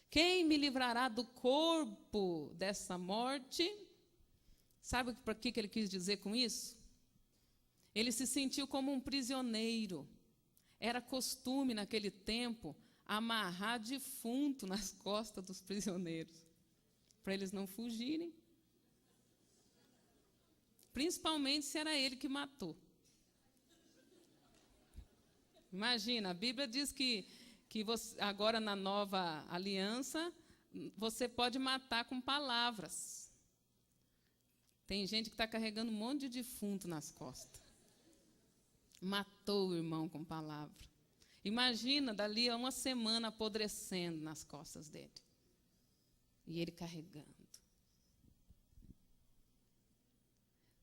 Quem me livrará do corpo dessa morte? Sabe para que ele quis dizer com isso? Ele se sentiu como um prisioneiro. Era costume naquele tempo amarrar defunto nas costas dos prisioneiros. para eles não fugirem. Principalmente se era ele que matou. Imagina, a Bíblia diz que você, agora na nova aliança, você pode matar com palavras. Tem gente que está carregando um monte de defunto nas costas. Matou o irmão com palavra. Imagina, dali a uma semana apodrecendo nas costas dele. E ele carregando.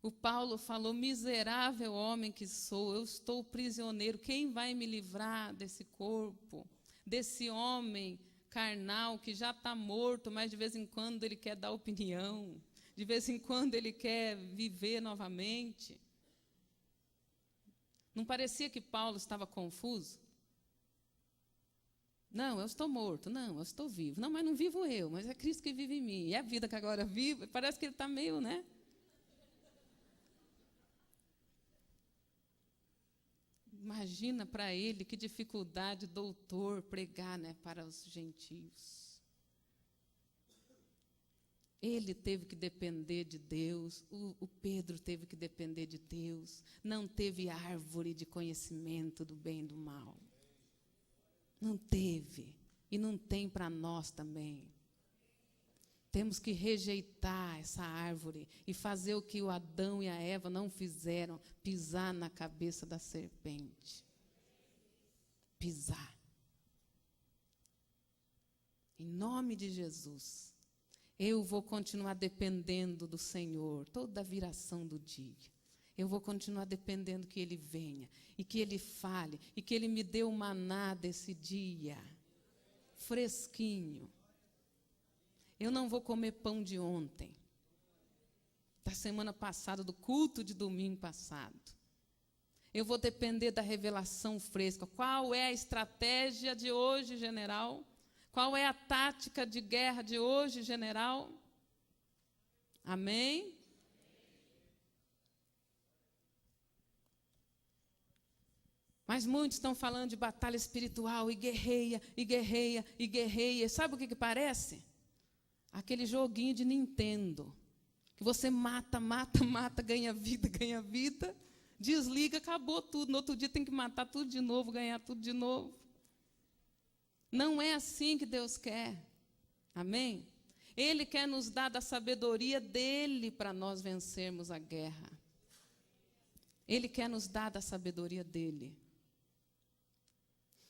O Paulo falou, miserável homem que sou, eu estou prisioneiro, quem vai me livrar desse corpo, desse homem carnal que já está morto, mas de vez em quando ele quer dar opinião, de vez em quando ele quer viver novamente. Não parecia que Paulo estava confuso? Não, eu estou morto, não, eu estou vivo. Não, mas não vivo eu, mas é Cristo que vive em mim. E a vida que agora vivo, parece que ele está meio, né? Imagina para ele que dificuldade, doutor, pregar, né, para os gentios. Ele teve que depender de Deus, o Pedro teve que depender de Deus. Não teve árvore de conhecimento do bem e do mal. Não teve. E não tem para nós também. Temos que rejeitar essa árvore e fazer o que o Adão e a Eva não fizeram, pisar na cabeça da serpente. Pisar. Em nome de Jesus, eu vou continuar dependendo do Senhor, toda a viração do dia. Eu vou continuar dependendo que Ele venha, e que Ele fale, e que Ele me dê o maná desse dia, fresquinho. Eu não vou comer pão de ontem, da semana passada, do culto de domingo passado. Eu vou depender da revelação fresca. Qual é a estratégia de hoje, general? Qual é a tática de guerra de hoje, general? Amém? Mas muitos estão falando de batalha espiritual, e guerreia, e guerreia, e guerreia. Sabe o que parece? Aquele joguinho de Nintendo, que você mata, ganha vida, desliga, acabou tudo. No outro dia tem que matar tudo de novo, ganhar tudo de novo. Não é assim que Deus quer. Amém? Ele quer nos dar da sabedoria dEle para nós vencermos a guerra. Ele quer nos dar da sabedoria dEle.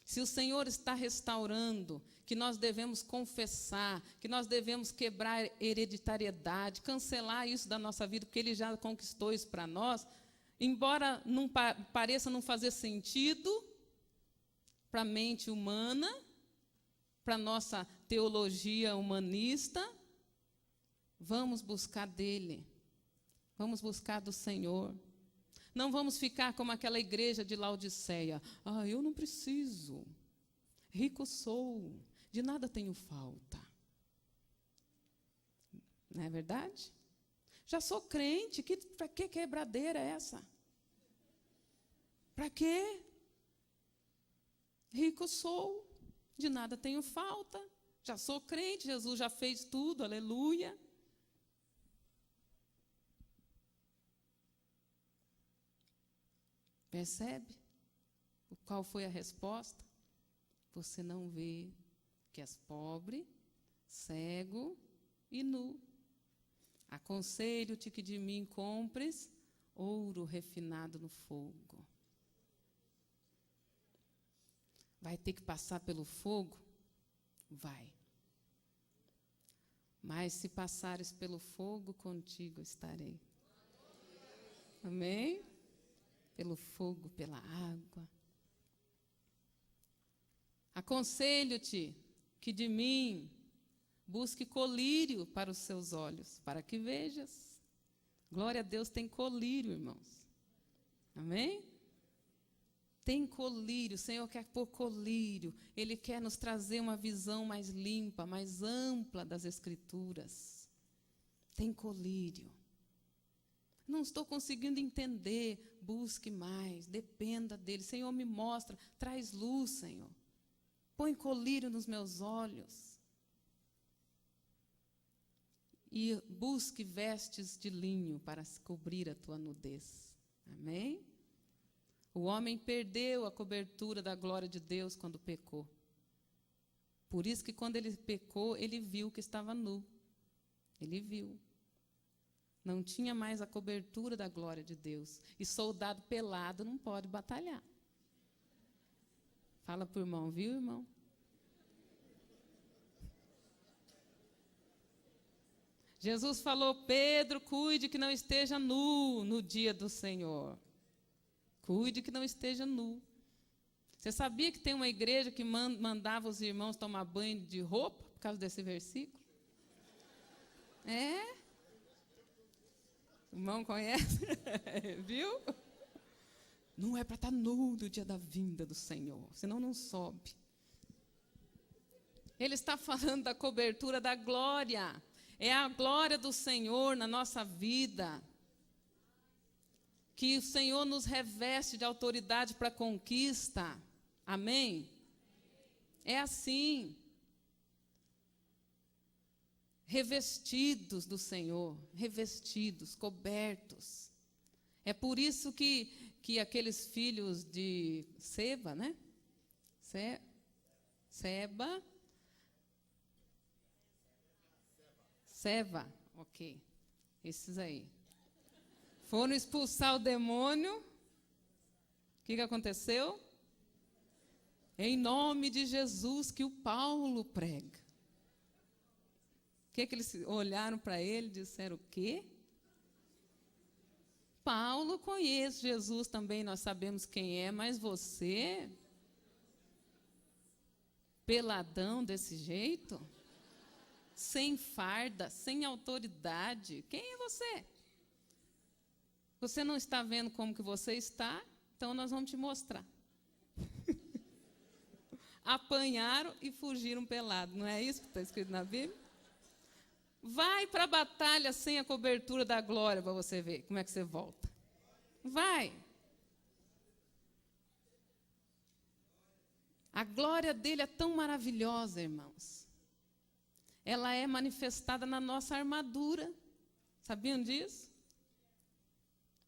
Se o Senhor está restaurando, que nós devemos confessar, que nós devemos quebrar hereditariedade, cancelar isso da nossa vida, porque Ele já conquistou isso para nós, embora não pareça não fazer sentido para a mente humana, para a nossa teologia humanista, vamos buscar dEle, vamos buscar do Senhor. Não vamos ficar como aquela igreja de Laodiceia. Eu não preciso. Rico sou. De nada tenho falta. Não é verdade? Já sou crente. Para que quebradeira é essa? Para quê? Rico sou. De nada tenho falta. Já sou crente. Jesus já fez tudo. Aleluia. Percebe? Qual foi a resposta? Você não vê que és pobre, cego e nu. Aconselho-te que de mim compres ouro refinado no fogo. Vai ter que passar pelo fogo? Vai. Mas se passares pelo fogo, contigo estarei. Amém? Pelo fogo, pela água. Aconselho-te que de mim busque colírio para os seus olhos, para que vejas. Glória a Deus, tem colírio, irmãos. Amém? Tem colírio, o Senhor quer pôr colírio. Ele quer nos trazer uma visão mais limpa, mais ampla das Escrituras. Tem colírio. Não estou conseguindo entender, busque mais, dependa dEle. Senhor, me mostra, traz luz, Senhor. Põe colírio nos meus olhos. e busque vestes de linho para cobrir a tua nudez. Amém? O homem perdeu a cobertura da glória de Deus quando pecou. Por isso que quando ele pecou, ele viu que estava nu. Ele viu. Não tinha mais a cobertura da glória de Deus. E soldado pelado não pode batalhar. Fala para o irmão, viu, irmão? Jesus falou, Pedro, cuide que não esteja nu no dia do Senhor. Cuide que não esteja nu. Você sabia que tem uma igreja que mandava os irmãos tomar banho de roupa por causa desse versículo? É? O irmão conhece? Viu? Não é para estar nu no dia da vinda do Senhor, senão não sobe. Ele está falando da cobertura da glória. É a glória do Senhor na nossa vida. Que o Senhor nos reveste de autoridade para a conquista. Amém? É assim. Revestidos do Senhor, revestidos, cobertos. É por isso que aqueles filhos de Seba, né? Seva, ok. Esses aí. Foram expulsar o demônio. O que aconteceu? Em nome de Jesus que o Paulo prega. O que eles olharam para ele e disseram o quê? Paulo conhece Jesus também, nós sabemos quem é, mas você, peladão desse jeito, sem farda, sem autoridade, quem é você? Você não está vendo como que você está, então nós vamos te mostrar. Apanharam e fugiram pelados, não é isso que está escrito na Bíblia? Vai para a batalha sem a cobertura da glória para você ver como é que você volta. Vai. A glória dele é tão maravilhosa, irmãos. Ela é manifestada na nossa armadura. Sabiam disso?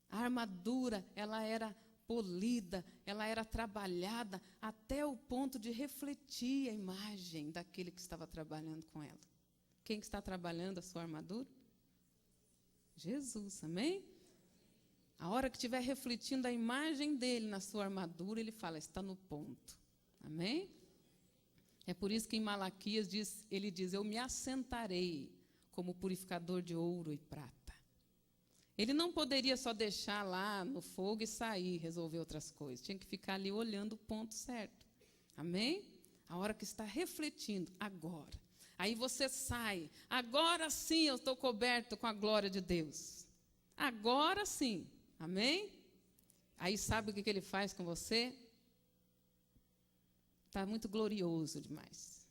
A armadura, ela era polida, ela era trabalhada até o ponto de refletir a imagem daquele que estava trabalhando com ela. Quem que está trabalhando a sua armadura? Jesus, amém? A hora que estiver refletindo a imagem dele na sua armadura, ele fala, está no ponto. Amém? É por isso que em Malaquias ele diz, eu me assentarei como purificador de ouro e prata. Ele não poderia só deixar lá no fogo e sair, resolver outras coisas. Tinha que ficar ali olhando o ponto certo. Amém? A hora que está refletindo, agora. Aí você sai, agora sim eu estou coberto com a glória de Deus. Agora sim, amém? Aí sabe o que ele faz com você? Está muito glorioso demais.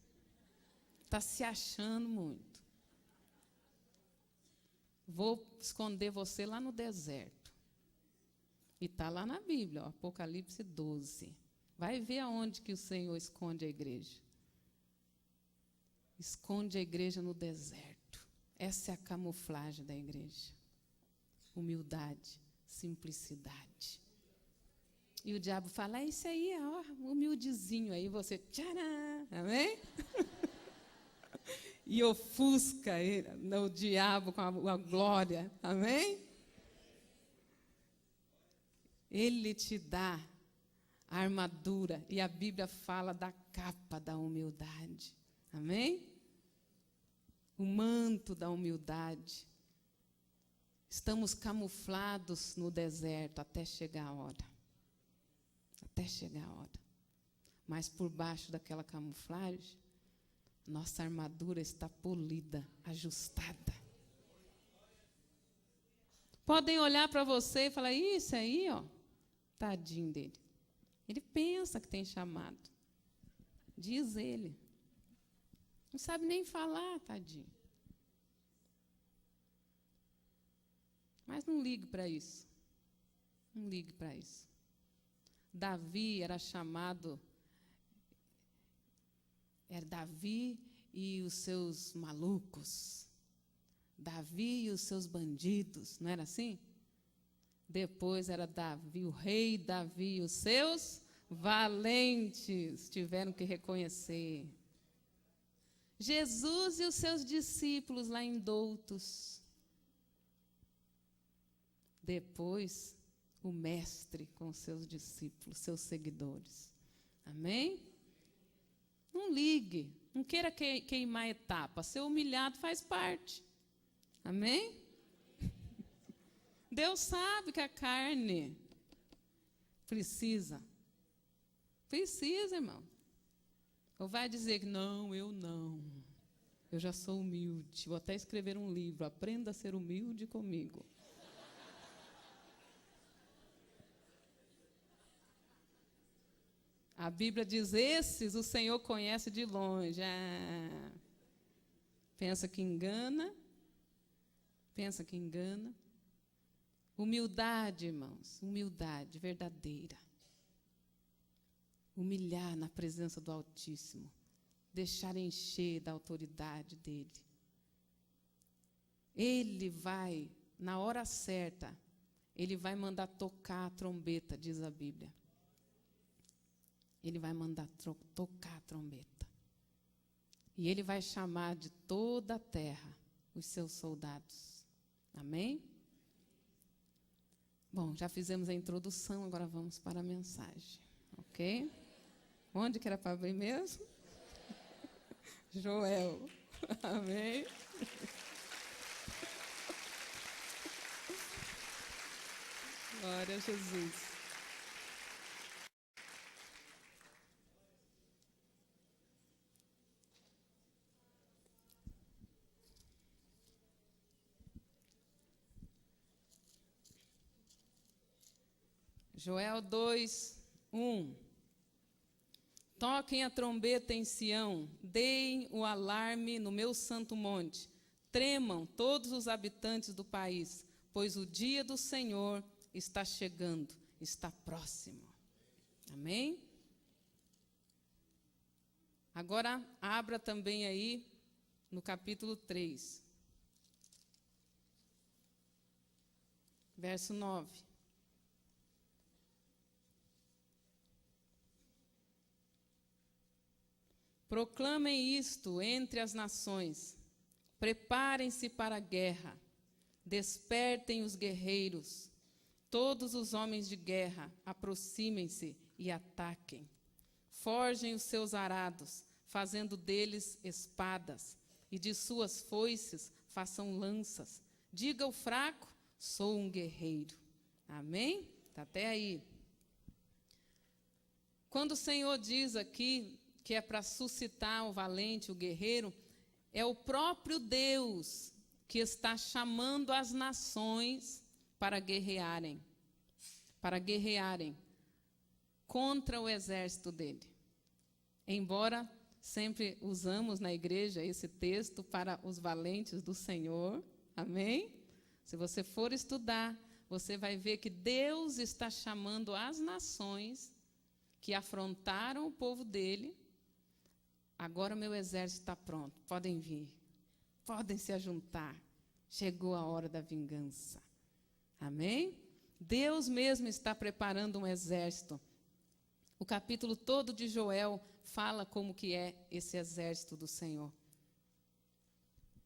Está se achando muito. Vou esconder você lá no deserto. E está lá na Bíblia, ó, Apocalipse 12. Vai ver aonde que o Senhor esconde a igreja. Esconde a igreja no deserto. Essa é a camuflagem da igreja. Humildade, simplicidade. E o diabo fala, é isso aí, ó, humildezinho. Aí você, tcharam, amém? E ofusca o diabo com a glória, amém? Ele te dá a armadura, e a Bíblia fala da capa da humildade, amém? O manto da humildade. Estamos camuflados no deserto até chegar a hora. Até chegar a hora. Mas por baixo daquela camuflagem, nossa armadura está polida, ajustada. Podem olhar para você e falar, isso aí, ó, tadinho dele. Ele pensa que tem chamado. Diz ele. Não sabe nem falar, tadinho. Mas não ligue para isso. Não ligue para isso. Davi era chamado... Era Davi e os seus malucos. Davi e os seus bandidos, não era assim? Depois era Davi, o rei Davi e os seus valentes tiveram que reconhecer. Jesus e os seus discípulos lá em Doutos. Depois, o mestre com os seus discípulos, seus seguidores. Amém? Não ligue, não queira queimar etapa. Ser humilhado faz parte. Amém? Deus sabe que a carne precisa, irmão. Ou vai dizer que não, eu já sou humilde. Vou até escrever um livro, aprenda a ser humilde comigo. A Bíblia diz, esses o Senhor conhece de longe. Pensa que engana. Humildade, irmãos, humildade verdadeira. Humilhar na presença do Altíssimo. Deixar encher da autoridade dEle. Ele vai, na hora certa, Ele vai mandar tocar a trombeta, diz a Bíblia. Ele vai mandar tocar a trombeta. E Ele vai chamar de toda a terra os seus soldados. Amém? Bom, já fizemos a introdução, agora vamos para a mensagem. Ok? Onde que era para abrir mesmo? Joel. Amém? Glória a Jesus. Joel 2, 1. Toquem a trombeta em Sião, deem o alarme no meu santo monte. Tremam todos os habitantes do país, pois o dia do Senhor está chegando, está próximo. Amém? Agora, abra também aí no capítulo 3, verso 9. Proclamem isto entre as nações, preparem-se para a guerra, despertem os guerreiros, todos os homens de guerra, aproximem-se e ataquem. Forjem os seus arados, fazendo deles espadas, e de suas foices façam lanças. Diga ao fraco, sou um guerreiro. Amém? Está até aí. Quando o Senhor diz aqui que é para suscitar o valente, o guerreiro, é o próprio Deus que está chamando as nações para guerrearem contra o exército dele. Embora sempre usamos na igreja esse texto para os valentes do Senhor, amém? Se você for estudar, você vai ver que Deus está chamando as nações que afrontaram o povo dele. Agora o meu exército está pronto, podem vir, podem se ajuntar. Chegou a hora da vingança. Amém? Deus mesmo está preparando um exército. O capítulo todo de Joel fala como que é esse exército do Senhor.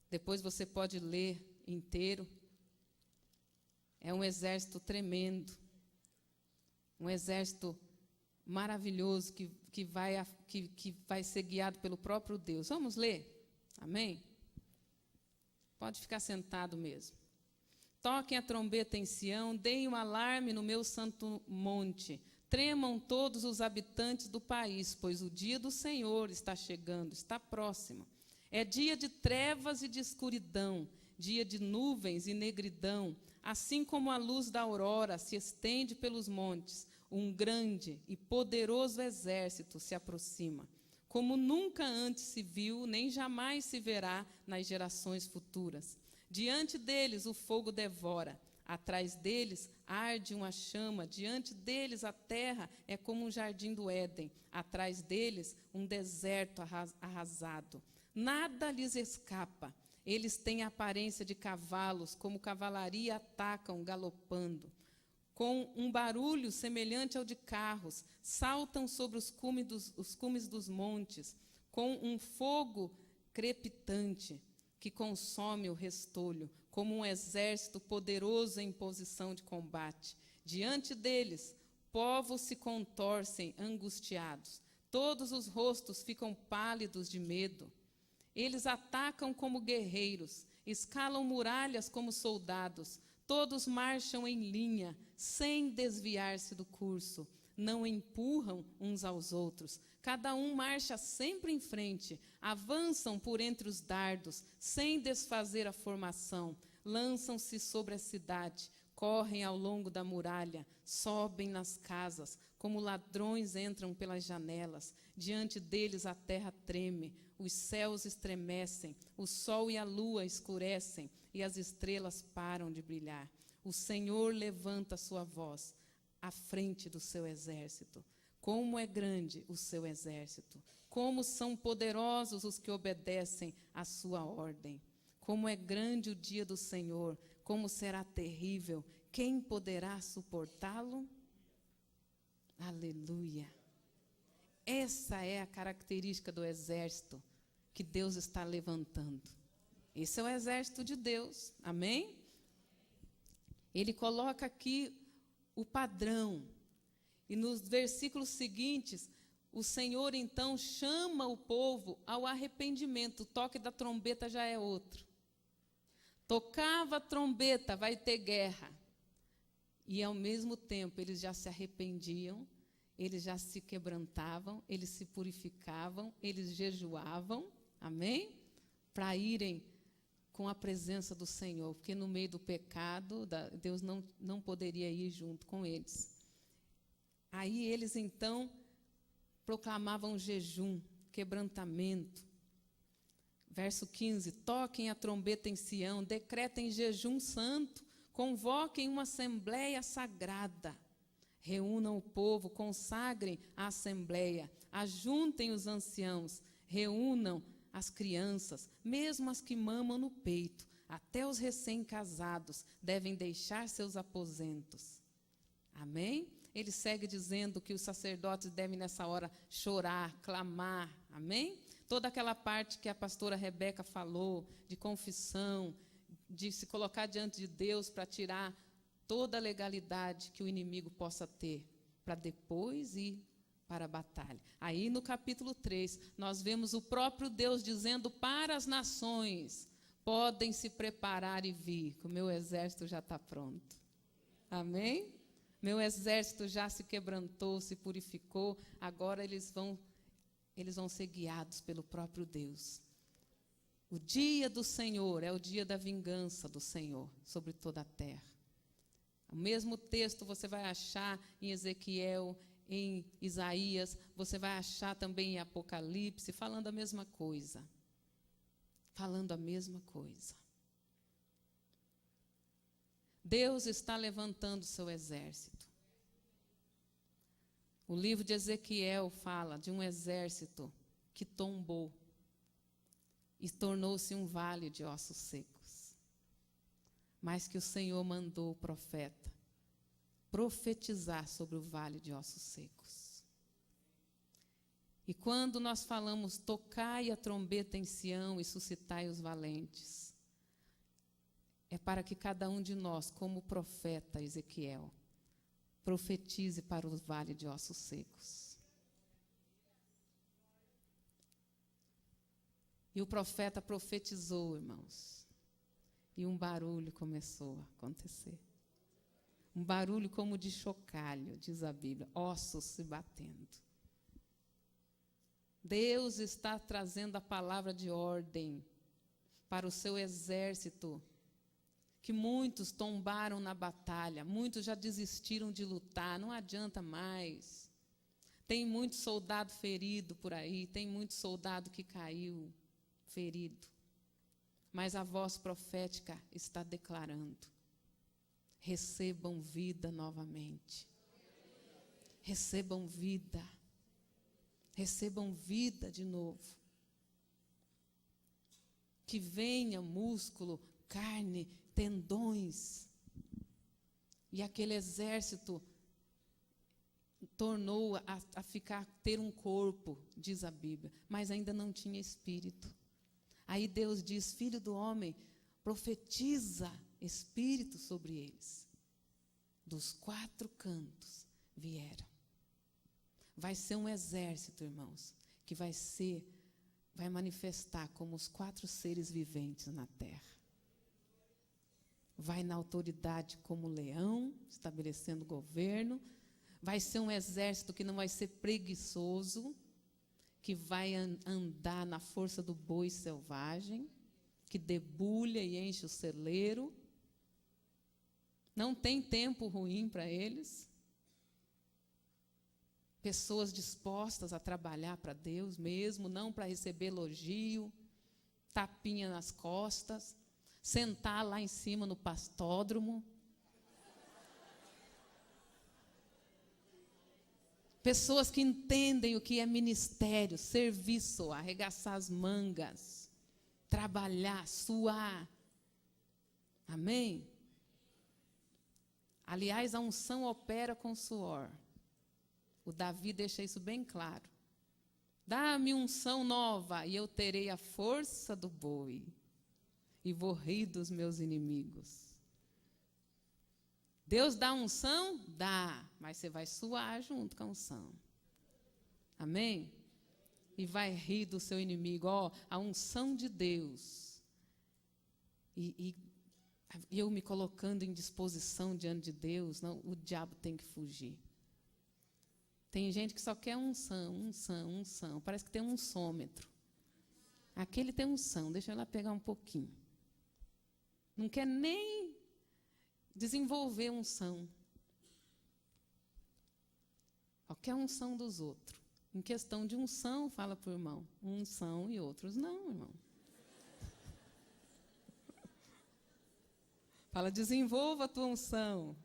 Depois você pode ler inteiro. É um exército tremendo, um exército maravilhoso que vai ser guiado pelo próprio Deus. Vamos ler? Amém? Pode ficar sentado mesmo. Toquem a trombeta em Sião, deem um alarme no meu santo monte. Tremam todos os habitantes do país, pois o dia do Senhor está chegando, está próximo. É dia de trevas e de escuridão, dia de nuvens e negridão, assim como a luz da aurora se estende pelos montes. Um grande e poderoso exército se aproxima, como nunca antes se viu, nem jamais se verá nas gerações futuras. Diante deles o fogo devora, atrás deles arde uma chama, diante deles a terra é como um jardim do Éden, atrás deles um deserto arrasado. Nada lhes escapa, Eles têm a aparência de cavalos, como cavalaria atacam galopando. Com um barulho semelhante ao de carros, saltam sobre os cumes dos montes, com um fogo crepitante que consome o restolho, como um exército poderoso em posição de combate. Diante deles, povos se contorcem angustiados, todos os rostos ficam pálidos de medo. Eles atacam como guerreiros, escalam muralhas como soldados, todos marcham em linha, sem desviar-se do curso, não empurram uns aos outros, cada um marcha sempre em frente, avançam por entre os dardos, sem desfazer a formação, lançam-se sobre a cidade, correm ao longo da muralha, sobem nas casas, como ladrões entram pelas janelas. Diante deles a terra treme, os céus estremecem, o sol e a lua escurecem e as estrelas param de brilhar. O Senhor levanta sua voz à frente do seu exército. Como é grande o seu exército! Como são poderosos os que obedecem à sua ordem! Como é grande o dia do Senhor! Como será terrível! Quem poderá suportá-lo? Aleluia! Essa é a característica do exército que Deus está levantando. Esse é o exército de Deus, amém? Ele coloca aqui o padrão. E nos versículos seguintes, o Senhor então chama o povo ao arrependimento. O toque da trombeta já é outro. Tocava a trombeta, vai ter guerra. E ao mesmo tempo eles já se arrependiam, eles já se quebrantavam, eles se purificavam, eles jejuavam, amém? Para irem com a presença do Senhor, porque no meio do pecado, Deus não poderia ir junto com eles. Aí eles então proclamavam jejum, quebrantamento. Verso 15, toquem a trombeta em Sião, decretem jejum santo, convoquem uma assembleia sagrada. Reúnam o povo, consagrem a assembleia, ajuntem os anciãos, reúnam as crianças, mesmo as que mamam no peito, até os recém-casados devem deixar seus aposentos. Amém? Ele segue dizendo que os sacerdotes devem nessa hora chorar, clamar, amém? Toda aquela parte que a pastora Rebeca falou, de confissão, de se colocar diante de Deus para tirar toda a legalidade que o inimigo possa ter, para depois ir para a batalha. Aí no capítulo 3, nós vemos o próprio Deus dizendo para as nações, podem se preparar e vir, que o meu exército já está pronto. Amém? Meu exército já se quebrantou, se purificou, agora eles vão ser guiados pelo próprio Deus. O dia do Senhor é o dia da vingança do Senhor sobre toda a terra. O mesmo texto você vai achar em Ezequiel, em Isaías, você vai achar também em Apocalipse, falando a mesma coisa. Falando a mesma coisa. Deus está levantando o seu exército. O livro de Ezequiel fala de um exército que tombou e tornou-se um vale de ossos secos. Mas que o Senhor mandou o profeta profetizar sobre o vale de ossos secos. E quando nós falamos, tocai a trombeta em Sião e suscitai os valentes, é para que cada um de nós, como o profeta Ezequiel, profetize para o vale de ossos secos. E o profeta profetizou, irmãos, e um barulho começou a acontecer. Um barulho como de chocalho, diz a Bíblia, ossos se batendo. Deus está trazendo a palavra de ordem para o seu exército, que muitos tombaram na batalha, muitos já desistiram de lutar, não adianta mais. Tem muito soldado ferido por aí, tem muito soldado que caiu ferido. Mas a voz profética está declarando: recebam vida novamente. Recebam vida. Recebam vida de novo. que venha músculo, carne, tendões. E aquele exército tornou a ter um corpo, diz a Bíblia, mas ainda não tinha espírito. Aí Deus diz: filho do homem, profetiza espírito sobre eles. Dos 4 cantos vieram. Vai ser um exército, irmãos, que vai manifestar como os 4 seres viventes na terra. Vai na autoridade como leão, estabelecendo governo. Vai ser um exército que não vai ser preguiçoso, que vai andar na força do boi selvagem, que debulha e enche o celeiro. Não tem tempo ruim para eles. Pessoas dispostas a trabalhar para Deus mesmo, não para receber elogio, tapinha nas costas, sentar lá em cima no pastódromo. Pessoas que entendem o que é ministério, serviço, arregaçar as mangas, trabalhar, suar. Amém? Aliás, a unção opera com suor. O Davi deixa isso bem claro. Dá-me unção nova e eu terei a força do boi e vou rir dos meus inimigos. Deus dá unção? Dá, mas você vai suar junto com a unção. Amém? E vai rir do seu inimigo. Ó, a unção de Deus. E eu me colocando em disposição diante de Deus, não, o diabo tem que fugir. Tem gente que só quer unção. Parece que tem um unçômetro. Aquele tem unção, deixa eu lá pegar um pouquinho. Não quer nem desenvolver unção. Só quer unção dos outros. Em questão de unção, fala para o irmão, unção e outros não, irmão. Fala, desenvolva a tua unção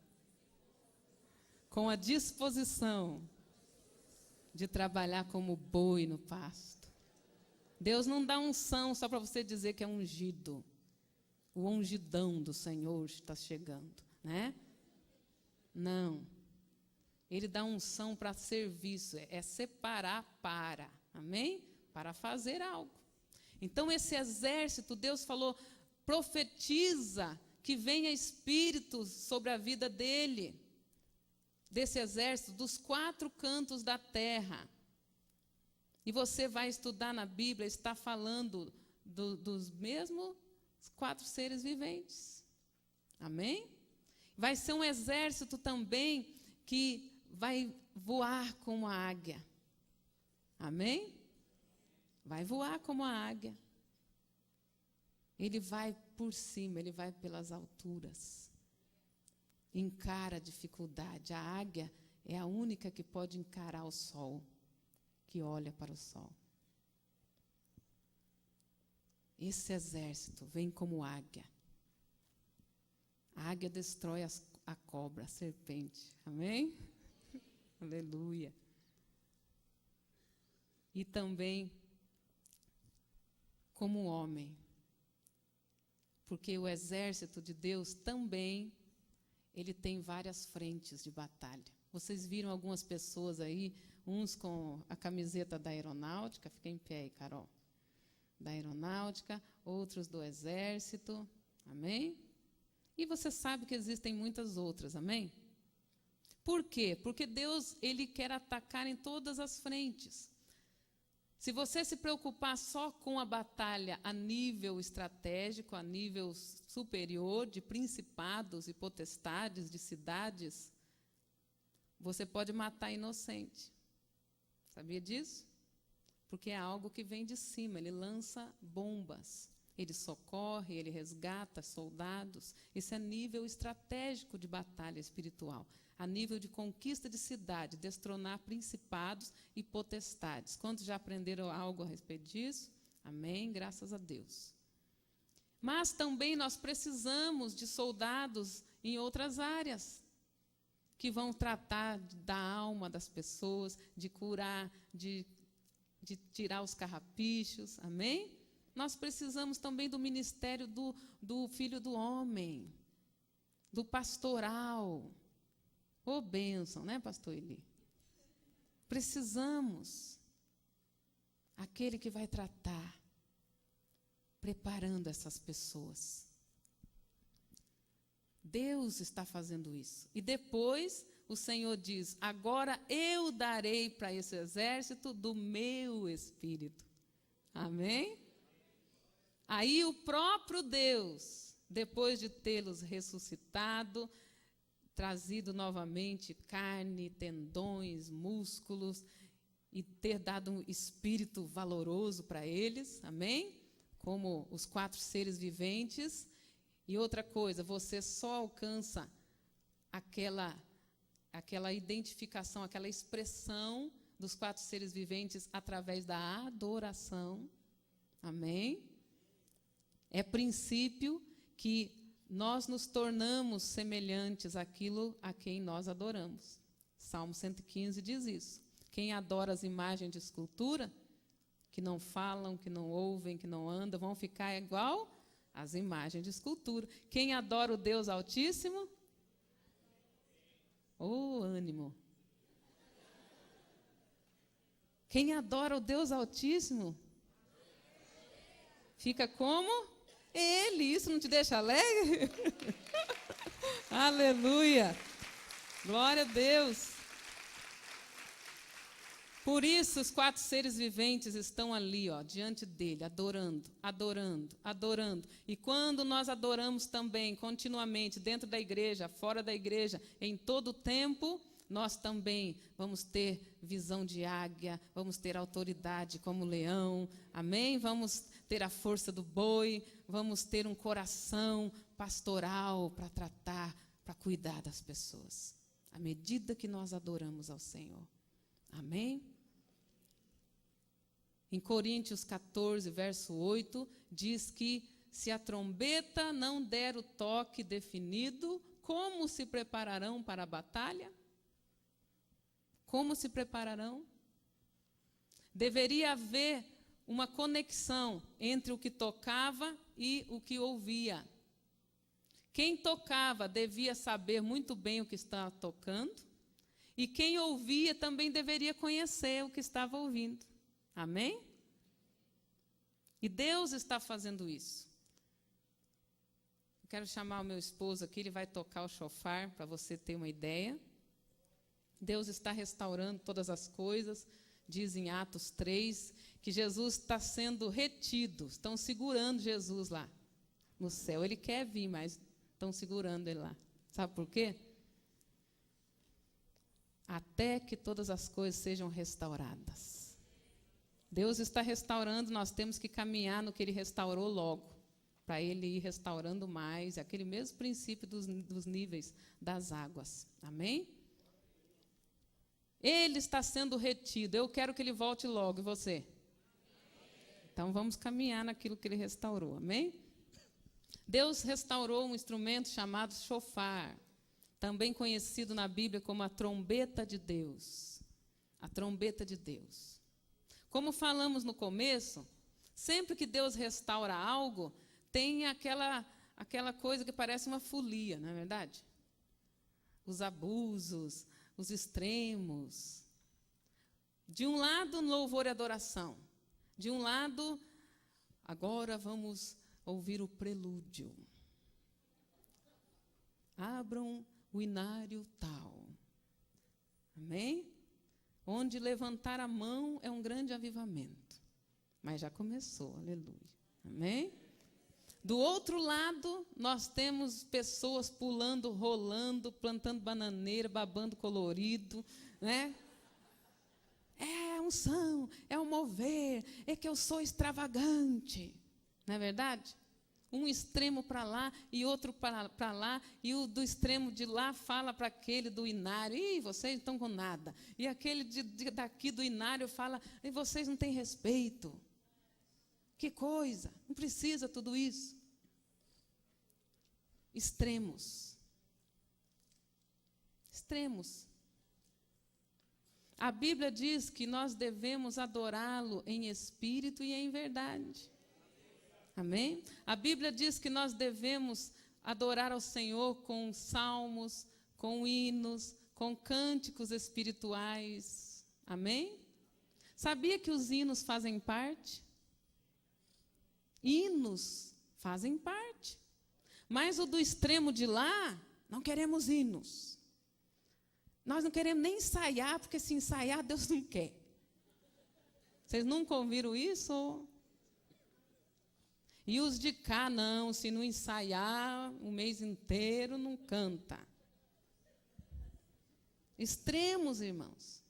com a disposição de trabalhar como boi no pasto. Deus não dá unção só para você dizer que é ungido. O ungidão do Senhor está chegando, né? Não. Ele dá unção para serviço, é separar para, amém? Para fazer algo. Então, esse exército, Deus falou, profetiza que venha espíritos sobre a vida dele, desse exército, dos 4 cantos da terra. E você vai estudar na Bíblia, está falando dos mesmos 4 seres viventes. Amém? Vai ser um exército também que vai voar como a águia. Amém? Vai voar como a águia. Ele vai por cima, ele vai pelas alturas. Encara a dificuldade. A águia é a única que pode encarar o sol, que olha para o sol. Esse exército vem como águia. A águia destrói a cobra, a serpente. Amém? Aleluia. E também como homem. Porque o exército de Deus também, ele tem várias frentes de batalha. Vocês viram algumas pessoas aí, uns com a camiseta da aeronáutica, fica em pé aí, Carol. Da aeronáutica, outros do exército, amém? E você sabe que existem muitas outras, amém? Por quê? Porque Deus, ele quer atacar em todas as frentes. Se você se preocupar só com a batalha a nível estratégico, a nível superior, de principados e potestades, de cidades, você pode matar inocente. Sabia disso? Porque é algo que vem de cima, ele lança bombas, ele socorre, ele resgata soldados. Isso é nível estratégico de batalha espiritual. A nível de conquista de cidade, destronar principados e potestades. Quantos já aprenderam algo a respeito disso? Amém, graças a Deus. Mas também nós precisamos de soldados em outras áreas, que vão tratar da alma das pessoas, de curar, de tirar os carrapichos, amém? nós precisamos também do ministério do Filho do Homem, do pastoral. Ô, bênção, né, pastor Eli? Precisamos. Aquele que vai tratar, preparando essas pessoas. Deus está fazendo isso. E depois o Senhor diz: agora eu darei para esse exército do meu Espírito. Amém? Aí o próprio Deus, depois de tê-los ressuscitado, trazido novamente carne, tendões, músculos, e ter dado um espírito valoroso para eles, amém? Como os 4 seres viventes. E outra coisa, você só alcança aquela identificação, aquela expressão dos 4 seres viventes através da adoração, amém? É princípio que nós nos tornamos semelhantes àquilo a quem nós adoramos. Salmo 115 diz isso. Quem adora as imagens de escultura, que não falam, que não ouvem, que não andam, vão ficar igual às imagens de escultura. Quem adora o Deus Altíssimo? Ânimo. Quem adora o Deus Altíssimo? Fica como? Ele. Isso não te deixa alegre? Aleluia. Glória a Deus. Por isso, os 4 seres viventes estão ali, diante dele, adorando, adorando, adorando. E quando nós adoramos também, continuamente, dentro da igreja, fora da igreja, em todo o tempo, nós também vamos ter visão de águia, vamos ter autoridade como leão, amém? Vamos ter a força do boi, vamos ter um coração pastoral para tratar, para cuidar das pessoas, à medida que nós adoramos ao Senhor. Amém? Em Coríntios 14, verso 8, diz que se a trombeta não der o toque definido, como se prepararão para a batalha? Como se prepararão? Deveria haver uma conexão entre o que tocava e o que ouvia. Quem tocava devia saber muito bem o que estava tocando, e quem ouvia também deveria conhecer o que estava ouvindo. Amém? E Deus está fazendo isso. Eu quero chamar o meu esposo aqui, ele vai tocar o chofar, para você ter uma ideia. Deus está restaurando todas as coisas. Diz em Atos 3 que Jesus está sendo retido. Estão segurando Jesus lá no céu. Ele quer vir, mas estão segurando ele lá. Sabe por quê? Até que todas as coisas sejam restauradas. Deus está restaurando, nós temos que caminhar no que Ele restaurou logo, para Ele ir restaurando mais, aquele mesmo princípio dos níveis das águas. Amém? Ele está sendo retido, eu quero que Ele volte logo, e você? Então vamos caminhar naquilo que Ele restaurou, amém? Deus restaurou um instrumento chamado chofar, também conhecido na Bíblia como a trombeta de Deus. A trombeta de Deus. Como falamos no começo, sempre que Deus restaura algo, tem aquela coisa que parece uma folia, não é verdade? Os abusos, os extremos. De um lado, louvor e adoração. De um lado, agora vamos ouvir o prelúdio. Abram o inário tal. Amém? Onde levantar a mão é um grande avivamento. Mas já começou, aleluia. Amém? Do outro lado, nós temos pessoas pulando, rolando, plantando bananeira, babando colorido, né? É unção, é o mover, é que eu sou extravagante. Não é verdade? Um extremo para lá e outro para lá, e o do extremo de lá fala para aquele do inário: ih, vocês não estão com nada. E aquele daqui do inário fala: e vocês não têm respeito. Que coisa, não precisa tudo isso. Extremos. Extremos. A Bíblia diz que nós devemos adorá-lo em espírito e em verdade. Amém? A Bíblia diz que nós devemos adorar ao Senhor com salmos, com hinos, com cânticos espirituais. Amém? Sabia que os hinos fazem parte? Hinos fazem parte. Mas o do extremo de lá, não queremos hinos. Nós não queremos nem ensaiar, porque se ensaiar, Deus não quer. Vocês nunca ouviram isso? E os de cá, não, se não ensaiar o mês inteiro, não canta. Extremos, irmãos.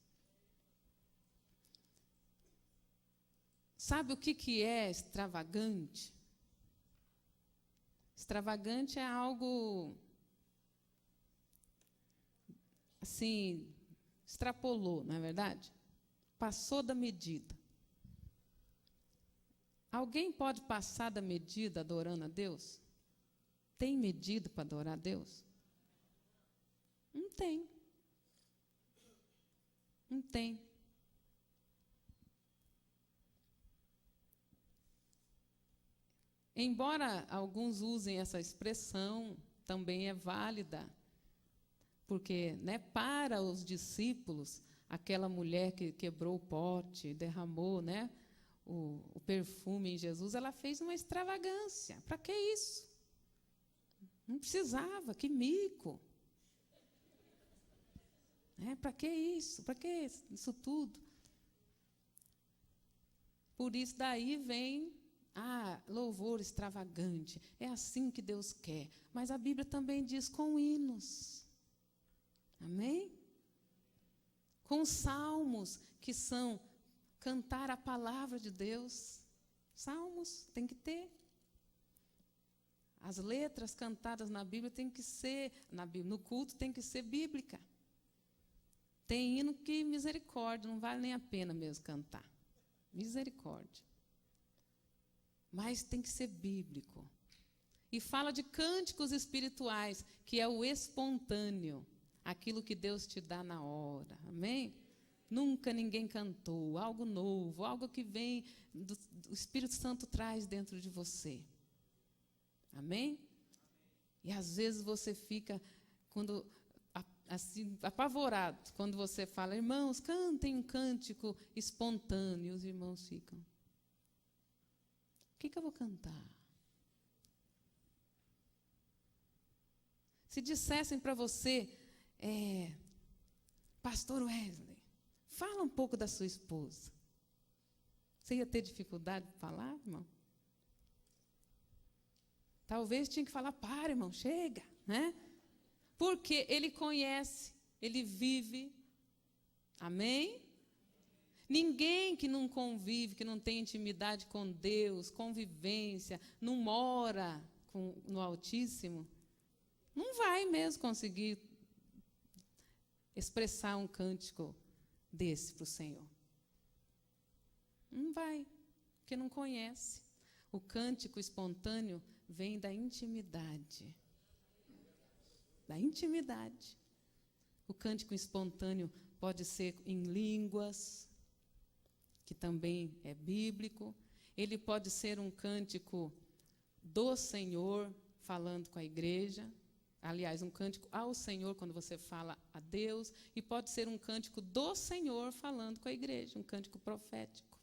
Sabe o que é extravagante? Extravagante é algo, assim, extrapolou, não é verdade? Passou da medida. Alguém pode passar da medida adorando a Deus? Tem medida para adorar a Deus? Não tem. Não tem. Embora alguns usem essa expressão, também é válida, porque, né, para os discípulos, aquela mulher que quebrou o pote, derramou, né, o perfume em Jesus, ela fez uma extravagância. Para que isso? Não precisava, que mico. Para que isso? Para que isso tudo? Por isso daí vem louvor extravagante. É assim que Deus quer. Mas a Bíblia também diz com hinos. Amém? Com salmos, que são cantar a palavra de Deus. Salmos tem que ter. As letras cantadas na Bíblia tem que ser, no culto tem que ser bíblica. Tem hino que misericórdia, não vale nem a pena mesmo cantar. Misericórdia. Mas tem que ser bíblico. E fala de cânticos espirituais, que é o espontâneo, aquilo que Deus te dá na hora. Amém? Nunca ninguém cantou, algo novo, algo que vem, o Espírito Santo traz dentro de você. Amém? E às vezes você fica assim, apavorado quando você fala, irmãos, cantem um cântico espontâneo. E os irmãos ficam, o que eu vou cantar? Se dissessem para você, Pastor Wesley, fala um pouco da sua esposa. Você ia ter dificuldade de falar, irmão? Talvez tinha que falar, para, irmão, chega, né? Porque ele conhece, ele vive. Amém? Ninguém que não convive, que não tem intimidade com Deus, convivência, não mora no Altíssimo, não vai mesmo conseguir expressar um cântico desse para o Senhor. Não vai, porque não conhece. O cântico espontâneo vem da intimidade. Da intimidade. O cântico espontâneo pode ser em línguas, que também é bíblico. Ele pode ser um cântico do Senhor, falando com a igreja. Aliás, um cântico ao Senhor, quando você fala a Deus. E pode ser um cântico do Senhor, falando com a igreja, um cântico profético.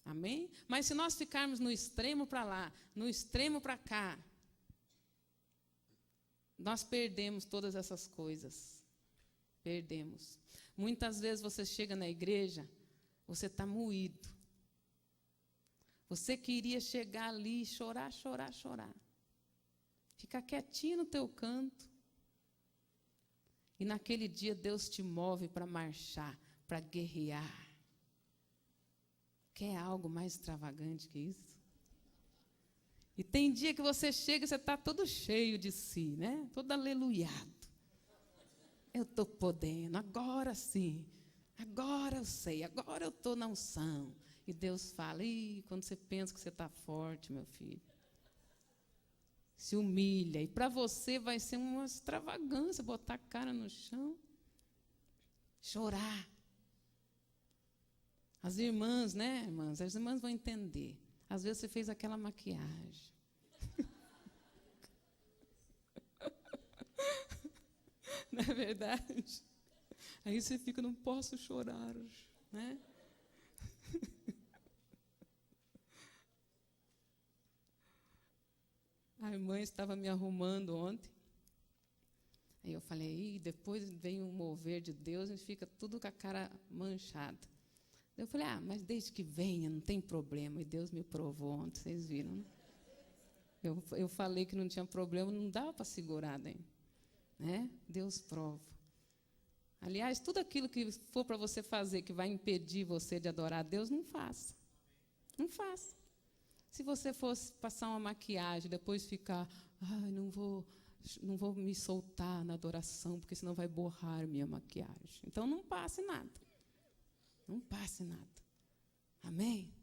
Amém? Mas se nós ficarmos no extremo para lá, no extremo para cá, nós perdemos todas essas coisas. Perdemos. Muitas vezes você chega na igreja, você está moído. Você queria chegar ali e chorar, chorar, chorar. Ficar quietinho no teu canto. E naquele dia Deus te move para marchar, para guerrear. Quer algo mais extravagante que isso? E tem dia que você chega e você está todo cheio de si, né? Todo aleluiado. Eu estou podendo, agora sim. Agora eu sei, agora eu estou na unção. E Deus fala, quando você pensa que você está forte, meu filho, se humilha. E para você vai ser uma extravagância botar a cara no chão, chorar. As irmãs, né, irmãs? As irmãs vão entender. Às vezes você fez aquela maquiagem. Não é verdade? Aí você fica, não posso chorar, né? A irmã estava me arrumando ontem. Aí eu falei, depois vem o mover de Deus e fica tudo com a cara manchada. Eu falei, mas desde que venha, não tem problema. E Deus me provou ontem, vocês viram, né? Eu falei que não tinha problema, não dava para segurar daí, né? Deus prova. Aliás, tudo aquilo que for para você fazer que vai impedir você de adorar a Deus, não faça. Não faça. Se você fosse passar uma maquiagem, depois ficar, não vou me soltar na adoração, porque senão vai borrar minha maquiagem. Então, não passe nada. Não passe nada. Amém?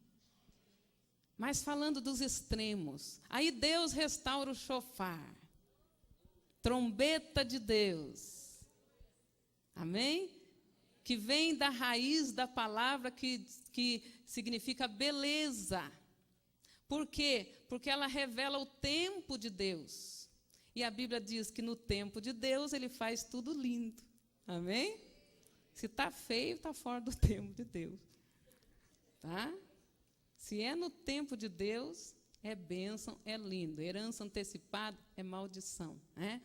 Mas falando dos extremos, aí Deus restaura o shofar. Trombeta de Deus. Amém? Que vem da raiz da palavra que significa beleza. Por quê? Porque ela revela o tempo de Deus. E a Bíblia diz que no tempo de Deus Ele faz tudo lindo. Amém? Se está feio, está fora do tempo de Deus. Tá? Se é no tempo de Deus, é bênção, é lindo. Herança antecipada é maldição. Né?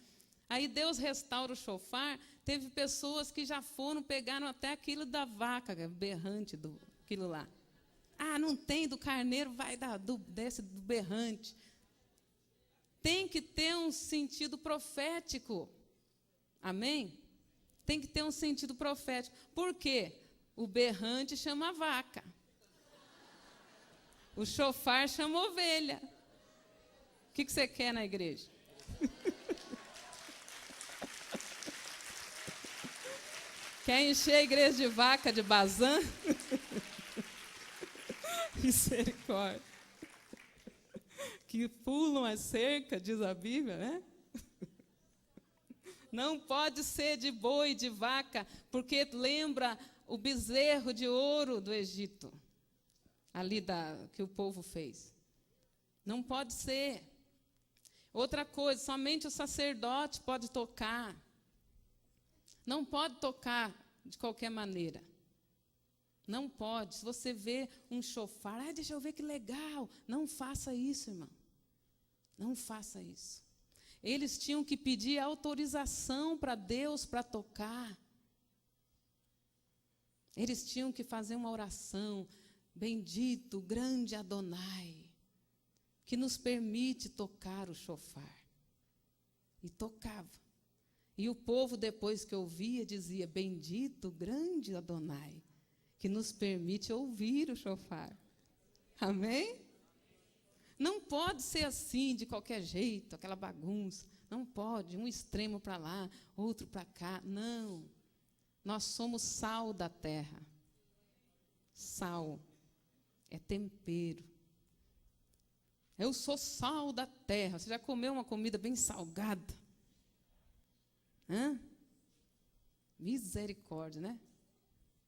Aí Deus restaura o shofar. Teve pessoas que já pegaram até aquilo da vaca, berrante, aquilo lá. Não tem do carneiro, vai desse do berrante. Tem que ter um sentido profético. Amém? Tem que ter um sentido profético. Por quê? O berrante chama a vaca. O shofar chama a ovelha. O que você quer na igreja? Quer encher a igreja de vaca de Bazã? Misericórdia. Que pulam a cerca, diz a Bíblia, né? Não pode ser de boi, de vaca, porque lembra o bezerro de ouro do Egito, ali que o povo fez. Não pode ser. Outra coisa, somente o sacerdote pode tocar. Não pode tocar de qualquer maneira. Não pode. Se você vê um shofar, deixa eu ver que legal. Não faça isso, irmão. Não faça isso. Eles tinham que pedir autorização para Deus para tocar. Eles tinham que fazer uma oração. Bendito, grande Adonai, que nos permite tocar o shofar. E tocava. E o povo, depois que ouvia, dizia, bendito, grande Adonai, que nos permite ouvir o shofar. Amém? Não pode ser assim, de qualquer jeito, aquela bagunça. Não pode, um extremo para lá, outro para cá. Não. Nós somos sal da terra. Sal é tempero. Eu sou sal da terra. Você já comeu uma comida bem salgada? Misericórdia, né?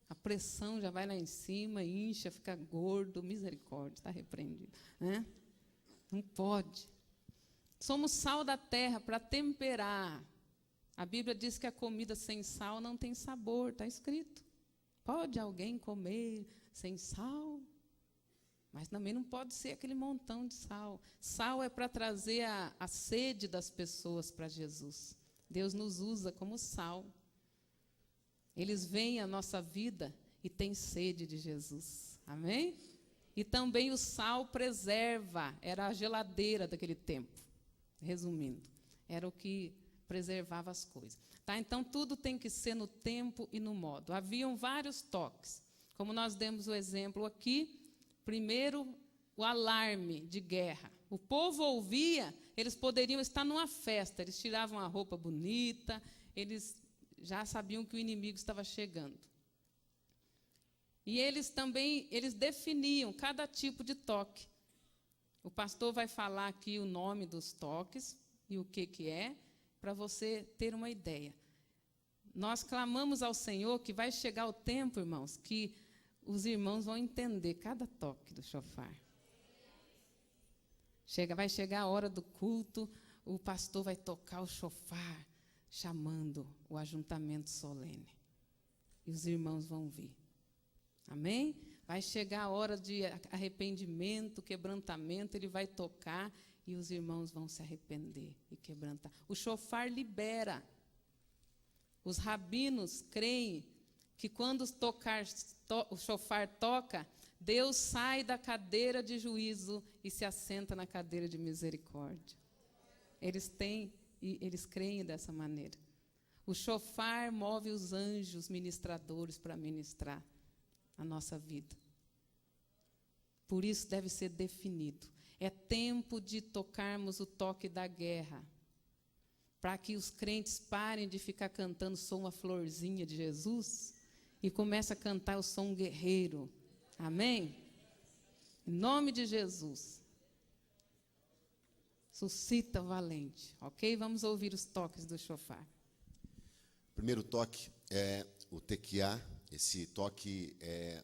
A pressão já vai lá em cima, incha, fica gordo, misericórdia, está repreendido. Né? Não pode. Somos sal da terra para temperar. A Bíblia diz que a comida sem sal não tem sabor, está escrito. Pode alguém comer sem sal? Mas também não pode ser aquele montão de sal. Sal é para trazer a sede das pessoas para Jesus. Deus nos usa como sal. Eles veem a nossa vida e têm sede de Jesus. Amém? E também o sal preserva. Era a geladeira daquele tempo. Resumindo, era o que preservava as coisas. Tá? Então, tudo tem que ser no tempo e no modo. Haviam vários toques. Como nós demos o exemplo aqui, primeiro, o alarme de guerra. O povo ouvia, eles poderiam estar numa festa, eles tiravam a roupa bonita, eles já sabiam que o inimigo estava chegando. E eles definiam cada tipo de toque. O pastor vai falar aqui o nome dos toques e o que é, para você ter uma ideia. Nós clamamos ao Senhor que vai chegar o tempo, irmãos, que os irmãos vão entender cada toque do shofar. Vai chegar a hora do culto, o pastor vai tocar o chofar, chamando o ajuntamento solene. E os irmãos vão vir. Amém? Vai chegar a hora de arrependimento, quebrantamento, ele vai tocar e os irmãos vão se arrepender e quebrantar. O chofar libera. Os rabinos creem que quando o chofar toca, Deus sai da cadeira de juízo e se assenta na cadeira de misericórdia. Eles creem dessa maneira. O chofar move os anjos ministradores para ministrar a nossa vida. Por isso deve ser definido. É tempo de tocarmos o toque da guerra, para que os crentes parem de ficar cantando "Sou uma florzinha de Jesus" e comecem a cantar o som guerreiro. Amém? Em nome de Jesus. Suscita valente, ok? Vamos ouvir os toques do chofar. O primeiro toque é o tequiá. Esse toque é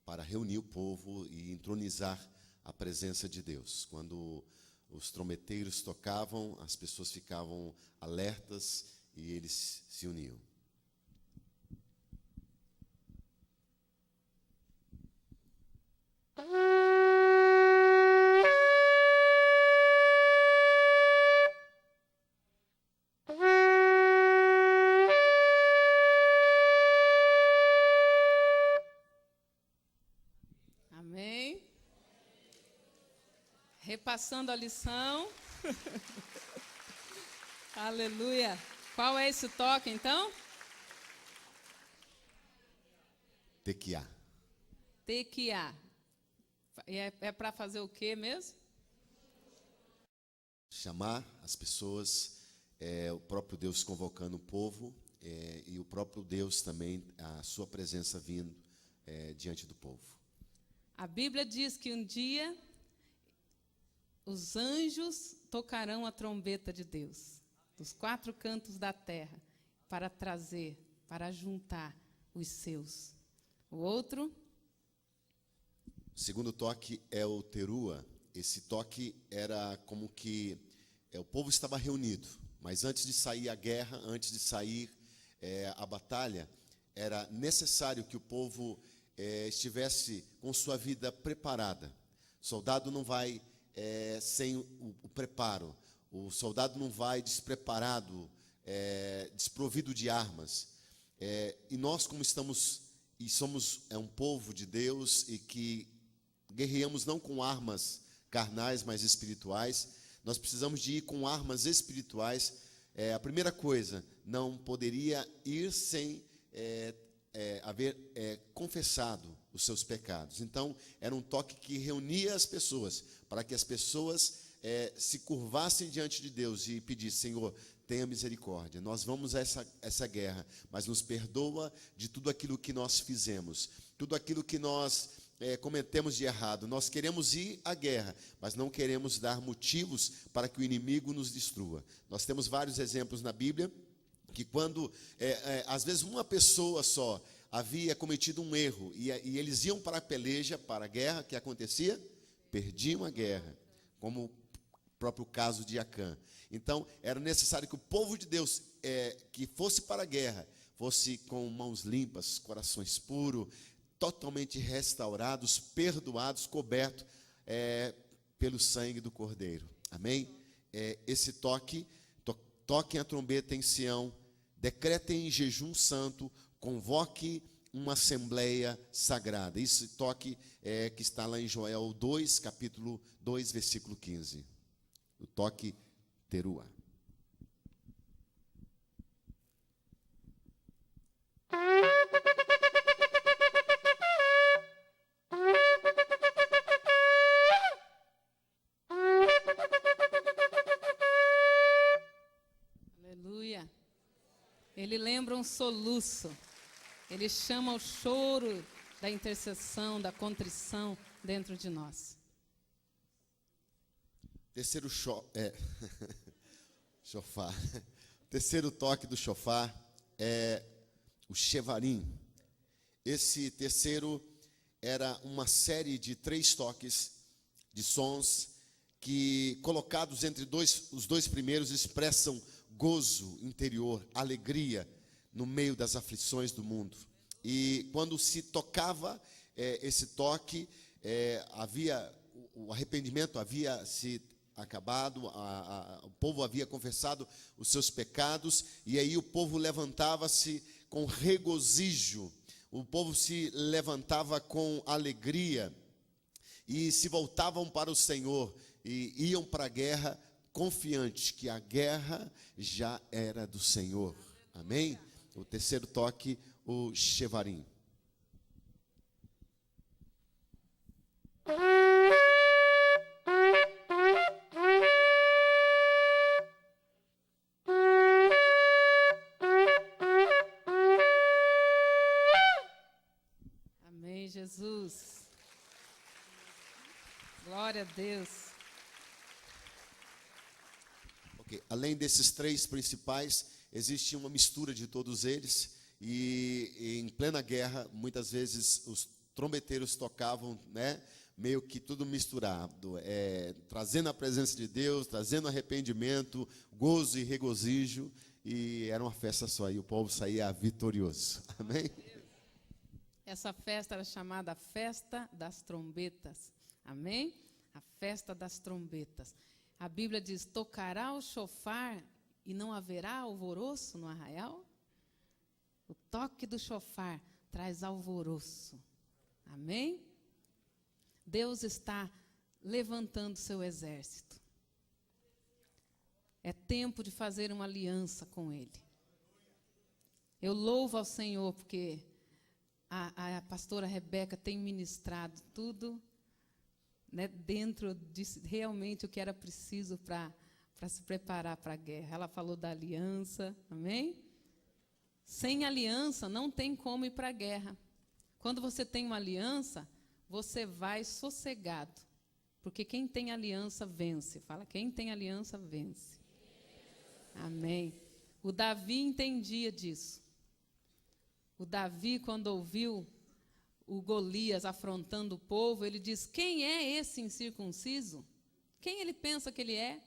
para reunir o povo e entronizar a presença de Deus. Quando os trombeteiros tocavam, as pessoas ficavam alertas e eles se uniam. Amém? Repassando a lição. Aleluia. Qual é esse toque, então? Tequiá. Tequiá. É para fazer o quê mesmo? Chamar as pessoas, o próprio Deus convocando o povo, e o próprio Deus também, a sua presença vindo diante do povo. A Bíblia diz que um dia os anjos tocarão a trombeta de Deus, dos 4 cantos da terra, para trazer, para juntar os seus. O outro? O segundo toque é o terua. Esse toque era como que o povo estava reunido, mas antes de sair a guerra, antes de sair a batalha, era necessário que o povo estivesse com sua vida preparada. O soldado não vai sem o preparo. O soldado não vai despreparado, desprovido de armas. E nós, como estamos e somos um povo de Deus e que guerreamos não com armas carnais, mas espirituais, nós precisamos de ir com armas espirituais. A primeira coisa, não poderia ir sem haver confessado os seus pecados. Então, era um toque que reunia as pessoas, para que as pessoas se curvassem diante de Deus e pedissem: Senhor, tenha misericórdia, nós vamos a essa guerra, mas nos perdoa de tudo aquilo que nós fizemos, tudo aquilo que nós cometemos de errado. Nós queremos ir à guerra, mas não queremos dar motivos para que o inimigo nos destrua. Nós temos vários exemplos na Bíblia, que quando, às vezes, uma pessoa só havia cometido um erro, e eles iam para a peleja, para a guerra, o que acontecia? Perdiam a guerra, como o próprio caso de Acã. Então, era necessário que o povo de Deus, que fosse para a guerra, fosse com mãos limpas, corações puros, totalmente restaurados, perdoados, cobertos pelo sangue do Cordeiro. Amém? Esse toquem a trombeta em Sião, decretem em jejum santo, convoque uma assembleia sagrada. Esse toque que está lá em Joel 2, capítulo 2, versículo 15. O toque terua. Aleluia. Ele lembra um soluço. Ele chama o choro da intercessão, da contrição dentro de nós. Terceiro chofar. Terceiro toque do chofar é o shevarim. Esse terceiro era uma série de 3 toques de sons que colocados entre os dois primeiros expressam gozo interior, alegria no meio das aflições do mundo. E quando se tocava esse toque, o arrependimento havia se acabado, o povo havia confessado os seus pecados, e aí o povo levantava-se com regozijo, o povo se levantava com alegria, e se voltavam para o Senhor, e iam para a guerra, confiantes que a guerra já era do Senhor. Amém? O terceiro toque, o Shevarim. Amém, Jesus. Glória a Deus. Ok, além desses três principais, existe uma mistura de todos eles, e em plena guerra, muitas vezes os trombeteiros tocavam, né, meio que tudo misturado, trazendo a presença de Deus, trazendo arrependimento, gozo e regozijo, e era uma festa só, e o povo saía vitorioso. Amém? Essa festa era chamada Festa das Trombetas. Amém? A Festa das Trombetas. A Bíblia diz: tocará o chofar e não haverá alvoroço no arraial? O toque do chofar traz alvoroço. Amém? Deus está levantando seu exército. É tempo de fazer uma aliança com Ele. Eu louvo ao Senhor porque a pastora Rebeca tem ministrado tudo, né, dentro de realmente o que era preciso para se preparar para a guerra. Ela falou da aliança, amém? Sem aliança não tem como ir para a guerra. Quando você tem uma aliança, você vai sossegado, porque quem tem aliança vence. Fala, quem tem aliança vence. Amém. O Davi entendia disso. O Davi, quando ouviu o Golias afrontando o povo, ele diz: quem é esse incircunciso? Quem ele pensa que ele é?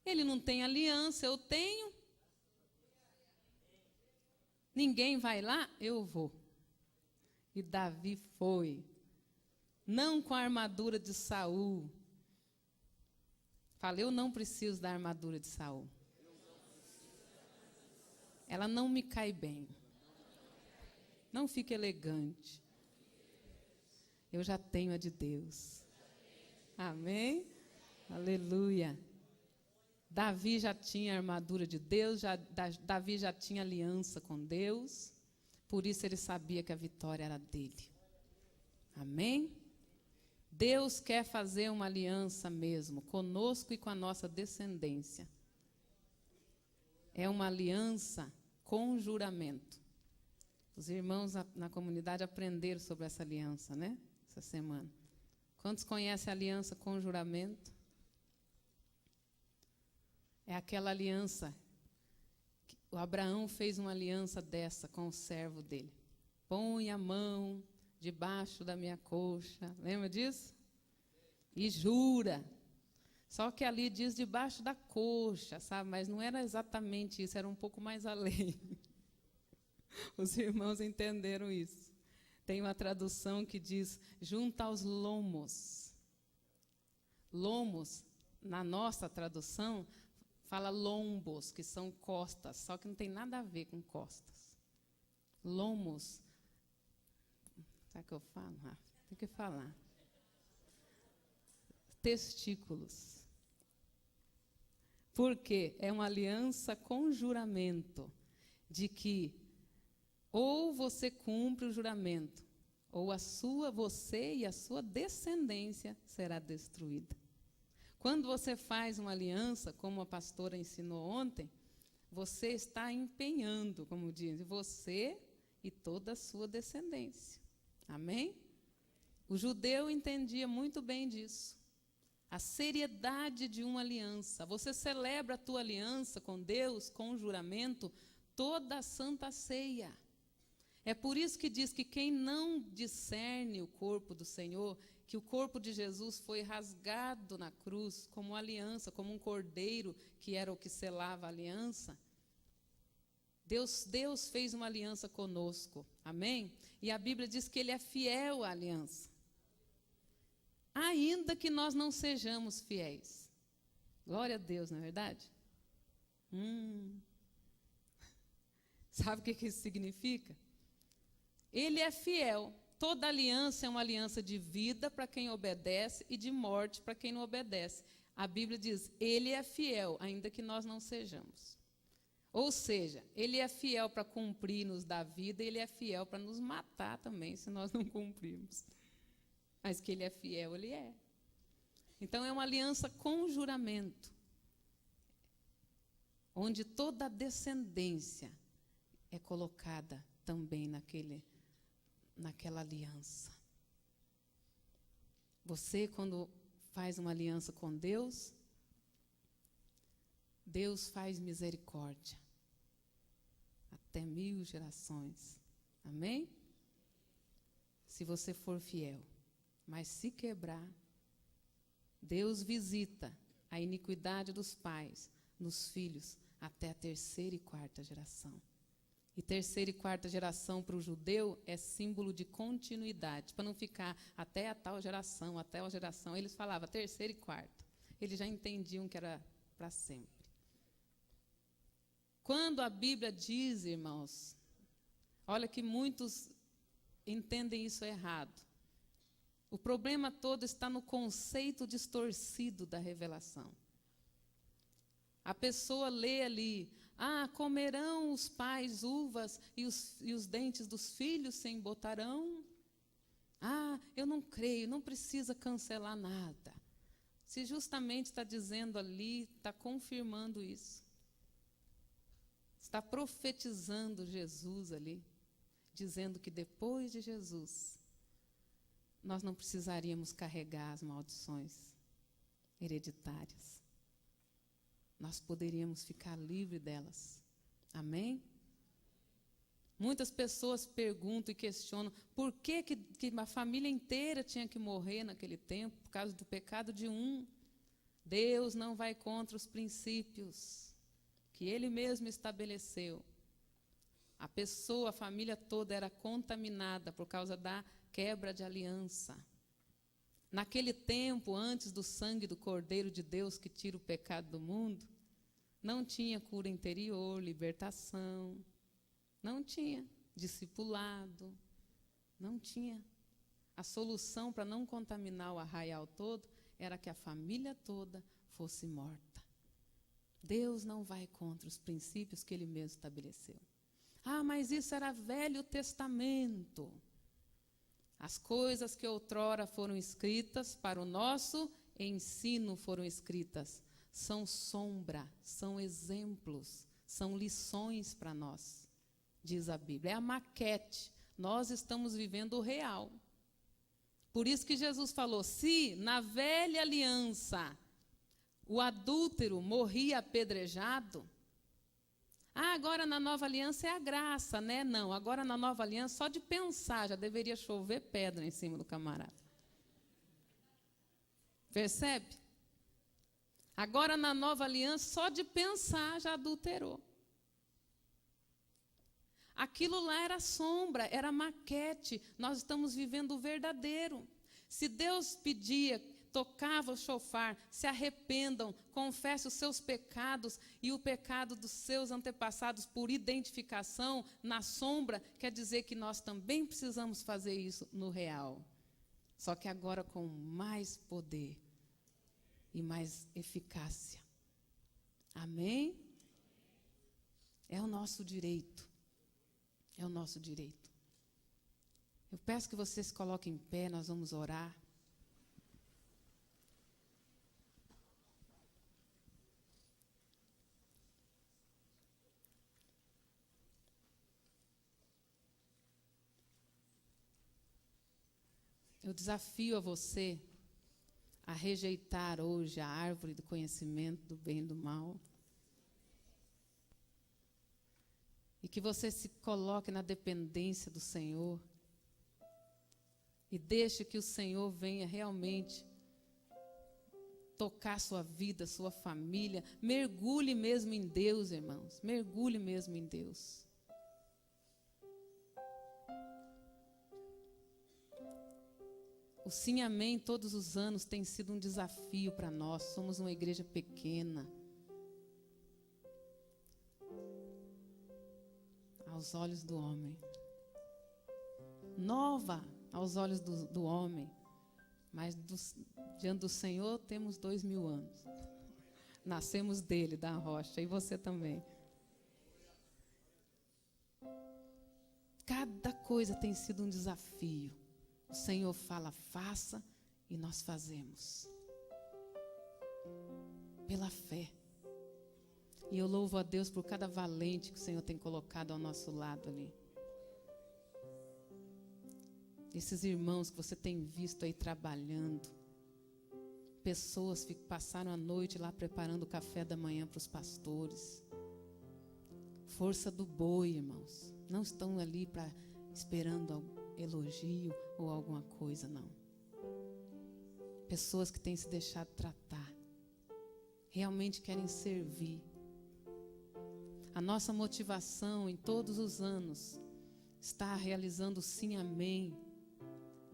Ele não tem aliança, eu tenho. Ninguém vai lá? Eu vou. E Davi foi. Não com a armadura de Saul. Falei, eu não preciso da armadura de Saul. Ela não me cai bem. Não fica elegante. Eu já tenho a de Deus. Amém? Aleluia. Davi já tinha a armadura de Deus, Davi já tinha aliança com Deus, por isso ele sabia que a vitória era dele. Amém? Deus quer fazer uma aliança mesmo, conosco e com a nossa descendência. É uma aliança com juramento. Os irmãos na comunidade aprenderam sobre essa aliança, né? Essa semana. Quantos conhecem a aliança com juramento? É aquela aliança, que o Abraão fez uma aliança dessa com o servo dele. Põe a mão debaixo da minha coxa, lembra disso? E jura. Só que ali diz debaixo da coxa, sabe? Mas não era exatamente isso, era um pouco mais além. Os irmãos entenderam isso. Tem uma tradução que diz junto aos lomos. Lomos, na nossa tradução, fala lombos, que são costas, só que não tem nada a ver com costas. Lomos, sabe o que eu falo? Tem que falar. Testículos. Porque é uma aliança com juramento, de que ou você cumpre o juramento, ou você e a sua descendência será destruída. Quando você faz uma aliança, como a pastora ensinou ontem, você está empenhando, como diz, você e toda a sua descendência. Amém? O judeu entendia muito bem disso. A seriedade de uma aliança. Você celebra a tua aliança com Deus, com o juramento, toda a Santa Ceia. É por isso que diz que quem não discerne o corpo do Senhor, que o corpo de Jesus foi rasgado na cruz como aliança, como um cordeiro que era o que selava a aliança. Deus fez uma aliança conosco, amém? E a Bíblia diz que Ele é fiel à aliança. Ainda que nós não sejamos fiéis. Glória a Deus, não é verdade? Sabe o que isso significa? Ele é fiel. Toda aliança é uma aliança de vida para quem obedece e de morte para quem não obedece. A Bíblia diz, Ele é fiel, ainda que nós não sejamos. Ou seja, Ele é fiel para cumprir, nos dar vida, e Ele é fiel para nos matar também, se nós não cumprirmos. Mas que Ele é fiel, Ele é. Então, é uma aliança com juramento, onde toda a descendência é colocada também naquela aliança. Você, quando faz uma aliança com Deus, Deus faz misericórdia até 1000 gerações. Amém? Se você for fiel. Mas se quebrar, Deus visita a iniquidade dos pais nos filhos até a 3ª e 4ª geração. E 3ª e 4ª geração para o judeu é símbolo de continuidade, para não ficar até a tal geração, até a geração. Eles falavam 3ª e 4ª. Eles já entendiam que era para sempre. Quando a Bíblia diz, irmãos, olha que muitos entendem isso errado. O problema todo está no conceito distorcido da revelação. A pessoa lê ali, comerão os pais uvas e os dentes dos filhos se embotarão. Eu não creio, não precisa cancelar nada. Se justamente está dizendo ali, está confirmando isso. Está profetizando Jesus ali, dizendo que depois de Jesus, nós não precisaríamos carregar as maldições hereditárias. Nós poderíamos ficar livres delas. Amém? Muitas pessoas perguntam e questionam por que a família inteira tinha que morrer naquele tempo, por causa do pecado de um. Deus não vai contra os princípios que Ele mesmo estabeleceu. A família toda era contaminada por causa da quebra de aliança. Naquele tempo, antes do sangue do Cordeiro de Deus que tira o pecado do mundo, não tinha cura interior, libertação, não tinha discipulado, não tinha. A solução para não contaminar o arraial todo era que a família toda fosse morta. Deus não vai contra os princípios que Ele mesmo estabeleceu. Mas isso era Velho Testamento. As coisas que outrora foram escritas para o nosso ensino foram escritas. São sombra, são exemplos, são lições para nós, diz a Bíblia. É a maquete. Nós estamos vivendo o real. Por isso que Jesus falou, se na velha aliança o adúltero morria apedrejado, agora na nova aliança é a graça, né? Não, agora na nova aliança, só de pensar, já deveria chover pedra em cima do camarada. Percebe? Agora na nova aliança, só de pensar, já adulterou. Aquilo lá era sombra, era maquete. Nós estamos vivendo o verdadeiro. Se Deus pedia, tocava o chofar, se arrependam, confessem os seus pecados e o pecado dos seus antepassados por identificação na sombra, quer dizer que nós também precisamos fazer isso no real. Só que agora com mais poder e mais eficácia. Amém? É o nosso direito. É o nosso direito. Eu peço que vocês se coloquem em pé, nós vamos orar. Eu desafio a você a rejeitar hoje a árvore do conhecimento do bem e do mal E que você se coloque na dependência do Senhor. E deixe que o Senhor venha realmente tocar sua vida, sua família. Mergulhe mesmo em Deus, irmãos. Mergulhe mesmo em Deus. O Sim Amém todos os anos tem sido um desafio para nós. Somos uma igreja pequena. Aos olhos do homem. Nova aos olhos do homem. Mas diante do Senhor temos 2000 anos. Nascemos dele, da rocha. E você também. Cada coisa tem sido um desafio. O Senhor fala, faça, e nós fazemos. Pela fé. E eu louvo a Deus por cada valente que o Senhor tem colocado ao nosso lado ali. Esses irmãos que você tem visto aí trabalhando. Pessoas que passaram a noite lá preparando o café da manhã para os pastores. Força do boi, irmãos. Não estão ali esperando elogio ou alguma coisa, não. Pessoas que têm se deixado tratar. Realmente querem servir. A nossa motivação em todos os anos está realizando o Sim Amém.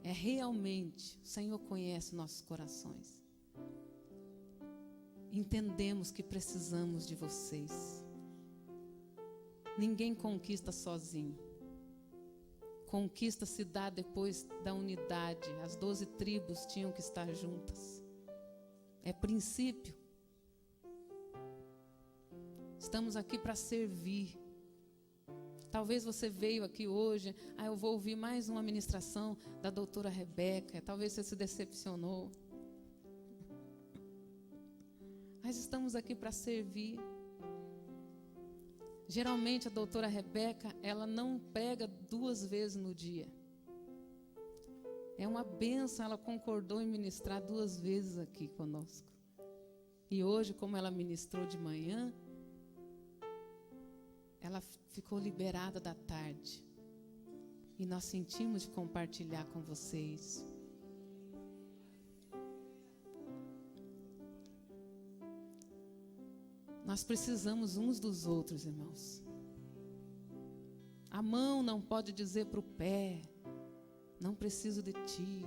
É realmente, o Senhor conhece nossos corações. Entendemos que precisamos de vocês. Ninguém conquista sozinho. Conquista se dá depois da unidade. As 12 tribos tinham que estar juntas. É princípio. Estamos aqui para servir. Talvez você veio aqui hoje, eu vou ouvir mais uma ministração da doutora Rebeca. Talvez você se decepcionou. Mas estamos aqui para servir. Geralmente a doutora Rebeca, ela não prega 2 vezes no dia. É uma bênção, ela concordou em ministrar 2 vezes aqui conosco. E hoje, como ela ministrou de manhã, ela ficou liberada da tarde. E nós sentimos de compartilhar com vocês. Nós precisamos uns dos outros, irmãos. A mão não pode dizer para o pé, não preciso de ti.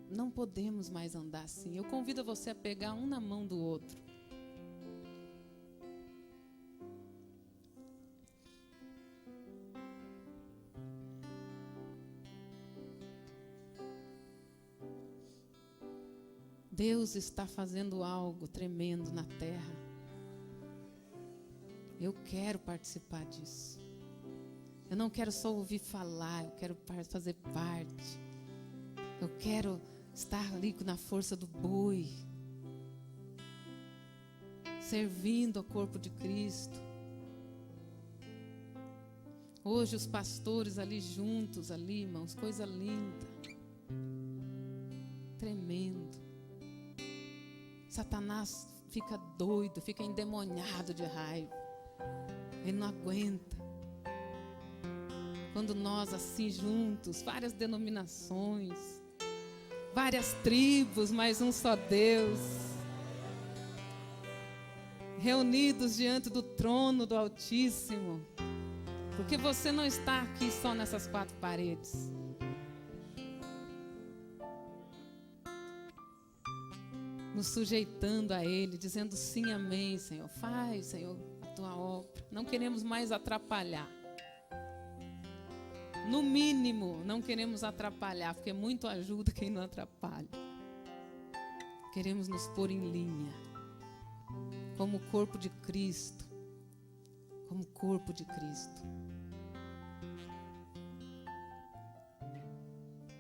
Não podemos mais andar assim. Eu convido você a pegar um na mão do outro. Deus está fazendo algo tremendo na terra. Eu quero participar disso. Eu não quero só ouvir falar, eu quero fazer parte. Eu quero estar ali na força do boi, servindo ao corpo de Cristo. Hoje os pastores ali juntos, ali, irmãos, coisa linda. Tremendo. Satanás fica doido, fica endemoniado de raiva. Ele não aguenta. Quando nós assim juntos, várias denominações, várias tribos, mas um só Deus, reunidos diante do trono do Altíssimo. Porque você não está aqui só nessas 4 paredes. Nos sujeitando a Ele, dizendo sim, amém, Senhor. Faz, Senhor, a tua obra. Não queremos mais atrapalhar. No mínimo, não queremos atrapalhar, porque muito ajuda quem não atrapalha. Queremos nos pôr em linha, como o corpo de Cristo. Como corpo de Cristo.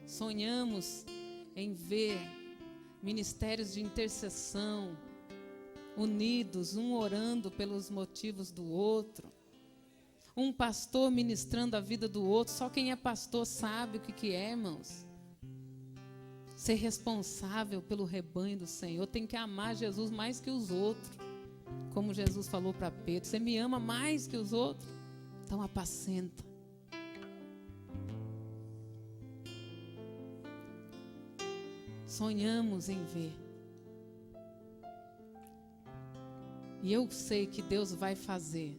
Sonhamos em ver ministérios de intercessão, unidos, um orando pelos motivos do outro. Um pastor ministrando a vida do outro. Só quem é pastor sabe o que é, irmãos. Ser responsável pelo rebanho do Senhor. Tem que amar Jesus mais que os outros. Como Jesus falou para Pedro: você me ama mais que os outros? Então apacenta. Sonhamos em ver. E eu sei que Deus vai fazer.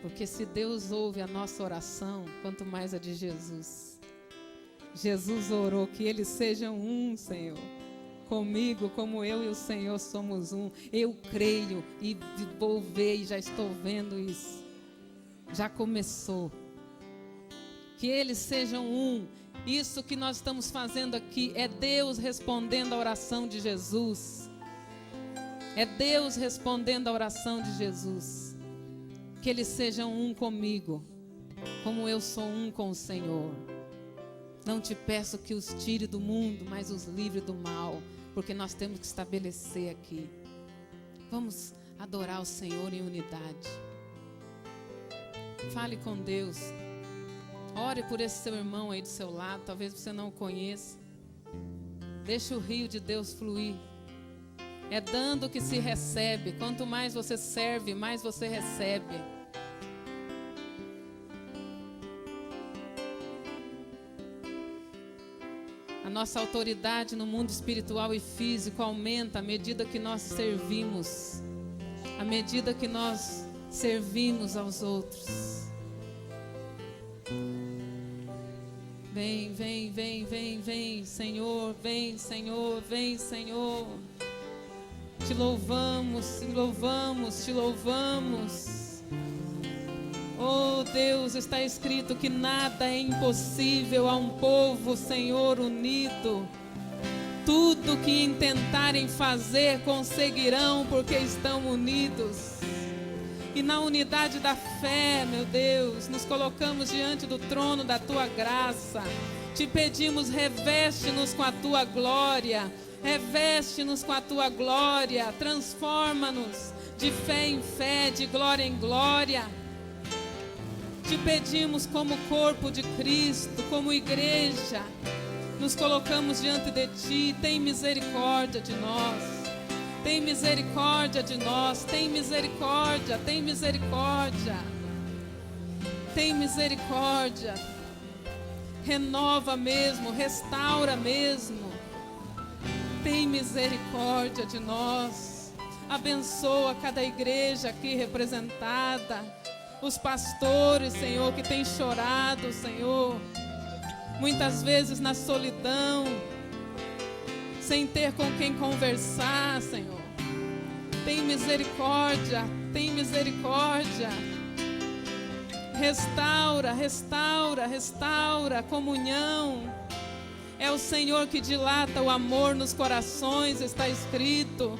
Porque se Deus ouve a nossa oração, quanto mais a de Jesus. Jesus orou que eles sejam um, Senhor. Comigo, como eu e o Senhor somos um. Eu creio e vou ver, e já estou vendo isso. Já começou. Que eles sejam um. Isso que nós estamos fazendo aqui é Deus respondendo a oração de Jesus. É Deus respondendo a oração de Jesus. Que eles sejam um comigo, como eu sou um com o Senhor. Não te peço que os tire do mundo, mas os livre do mal, porque nós temos que estabelecer aqui. Vamos adorar o Senhor em unidade. Fale com Deus. Ore por esse seu irmão aí do seu lado, talvez você não o conheça. Deixa o rio de Deus fluir. É dando que se recebe. Quanto mais você serve, mais você recebe. A nossa autoridade no mundo espiritual e físico aumenta à medida que nós servimos. À medida que nós servimos aos outros. Vem, vem, vem, vem, vem, Senhor, vem, Senhor, vem, Senhor. Te louvamos, te louvamos, te louvamos. Oh Deus, está escrito que nada é impossível a um povo, Senhor, unido. Tudo que intentarem fazer conseguirão, porque estão unidos. E na unidade da fé, meu Deus, nos colocamos diante do trono da Tua graça. Te pedimos, reveste-nos com a Tua glória. Reveste-nos com a Tua glória. Transforma-nos de fé em fé, de glória em glória. Te pedimos como corpo de Cristo, como igreja. Nos colocamos diante de Ti. Tem misericórdia de nós. Tem misericórdia de nós, tem misericórdia, tem misericórdia. Tem misericórdia. Renova mesmo, restaura mesmo. Tem misericórdia de nós. Abençoa cada igreja aqui representada. Os pastores, Senhor, que têm chorado, Senhor. Muitas vezes na solidão, sem ter com quem conversar, Senhor. Tem misericórdia, tem misericórdia. Restaura, restaura, restaura a comunhão. É o Senhor que dilata o amor nos corações, está escrito.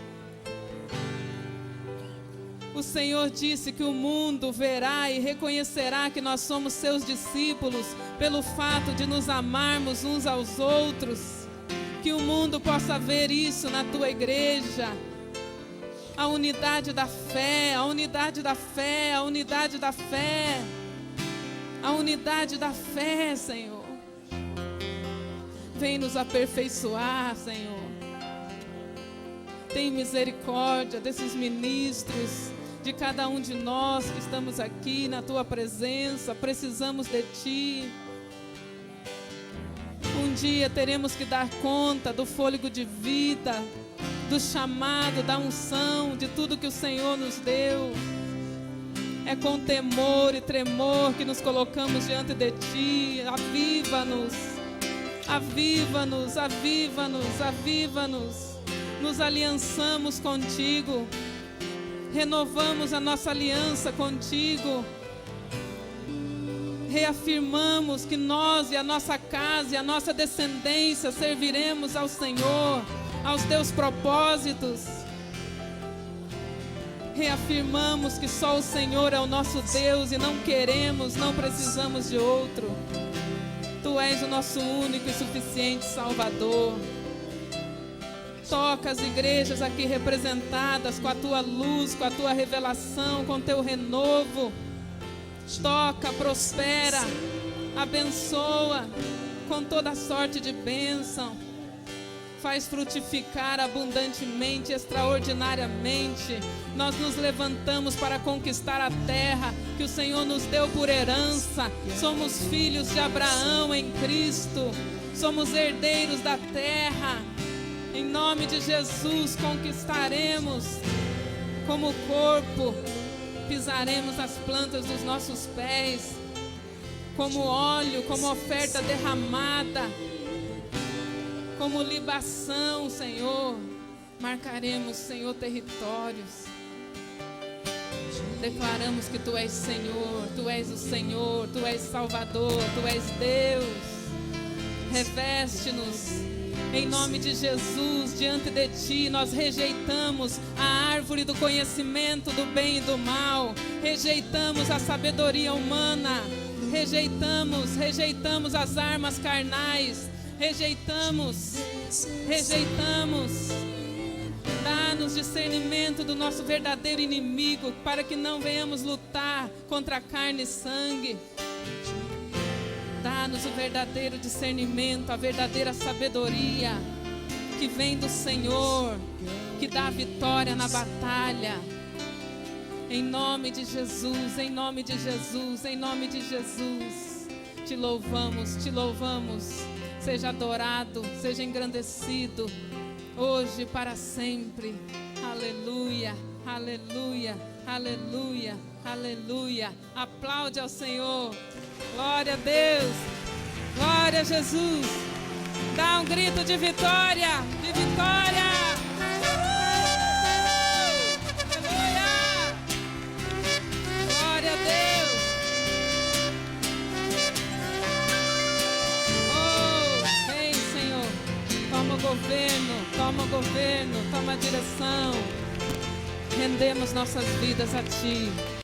O Senhor disse que o mundo verá e reconhecerá que nós somos seus discípulos pelo fato de nos amarmos uns aos outros. Que o mundo possa ver isso na Tua igreja. A unidade da fé, a unidade da fé, a unidade da fé. A unidade da fé, Senhor. Vem nos aperfeiçoar, Senhor. Tem misericórdia desses ministros, de cada um de nós que estamos aqui na Tua presença. Precisamos de Ti. Um dia teremos que dar conta do fôlego de vida, do chamado, da unção, de tudo que o Senhor nos deu. É com temor e tremor que nos colocamos diante de Ti. Aviva-nos, aviva-nos, aviva-nos, aviva-nos. Nos aliançamos contigo, renovamos a nossa aliança contigo. Reafirmamos que nós e a nossa casa e a nossa descendência serviremos ao Senhor, aos Teus propósitos. Reafirmamos que só o Senhor é o nosso Deus e não queremos, não precisamos de outro. Tu és o nosso único e suficiente Salvador. Toca as igrejas aqui representadas com a Tua luz, com a Tua revelação, com o Teu renovo. Toca, prospera, abençoa com toda sorte de bênção. faz frutificar abundantemente, extraordinariamente. Nós nos levantamos para conquistar a terra que o Senhor nos deu por herança. Somos filhos de Abraão em Cristo, somos herdeiros da terra. Em nome de Jesus conquistaremos como corpo, pisaremos as plantas dos nossos pés, como óleo, como oferta derramada, como libação, Senhor. Marcaremos, Senhor, territórios. Declaramos que Tu és Senhor, Tu és o Senhor, Tu és Salvador, Tu és Deus. Reveste-nos. Em nome de Jesus, diante de Ti, nós rejeitamos a árvore do conhecimento do bem e do mal, rejeitamos a sabedoria humana, rejeitamos as armas carnais, rejeitamos. Dá-nos discernimento do nosso verdadeiro inimigo, para que não venhamos lutar contra carne e sangue. Dá-nos o verdadeiro discernimento, a verdadeira sabedoria que vem do Senhor, que dá a vitória na batalha. Em nome de Jesus, em nome de Jesus, em nome de Jesus. Te louvamos, te louvamos. Seja adorado, seja engrandecido, hoje e para sempre. Aleluia, aleluia, aleluia, aleluia. Aplaude ao Senhor. Glória a Deus, glória a Jesus. Dá um grito de vitória, de vitória. Aleluia, glória a Deus. Oh, vem, Senhor, toma o governo, toma a direção. Rendemos nossas vidas a Ti.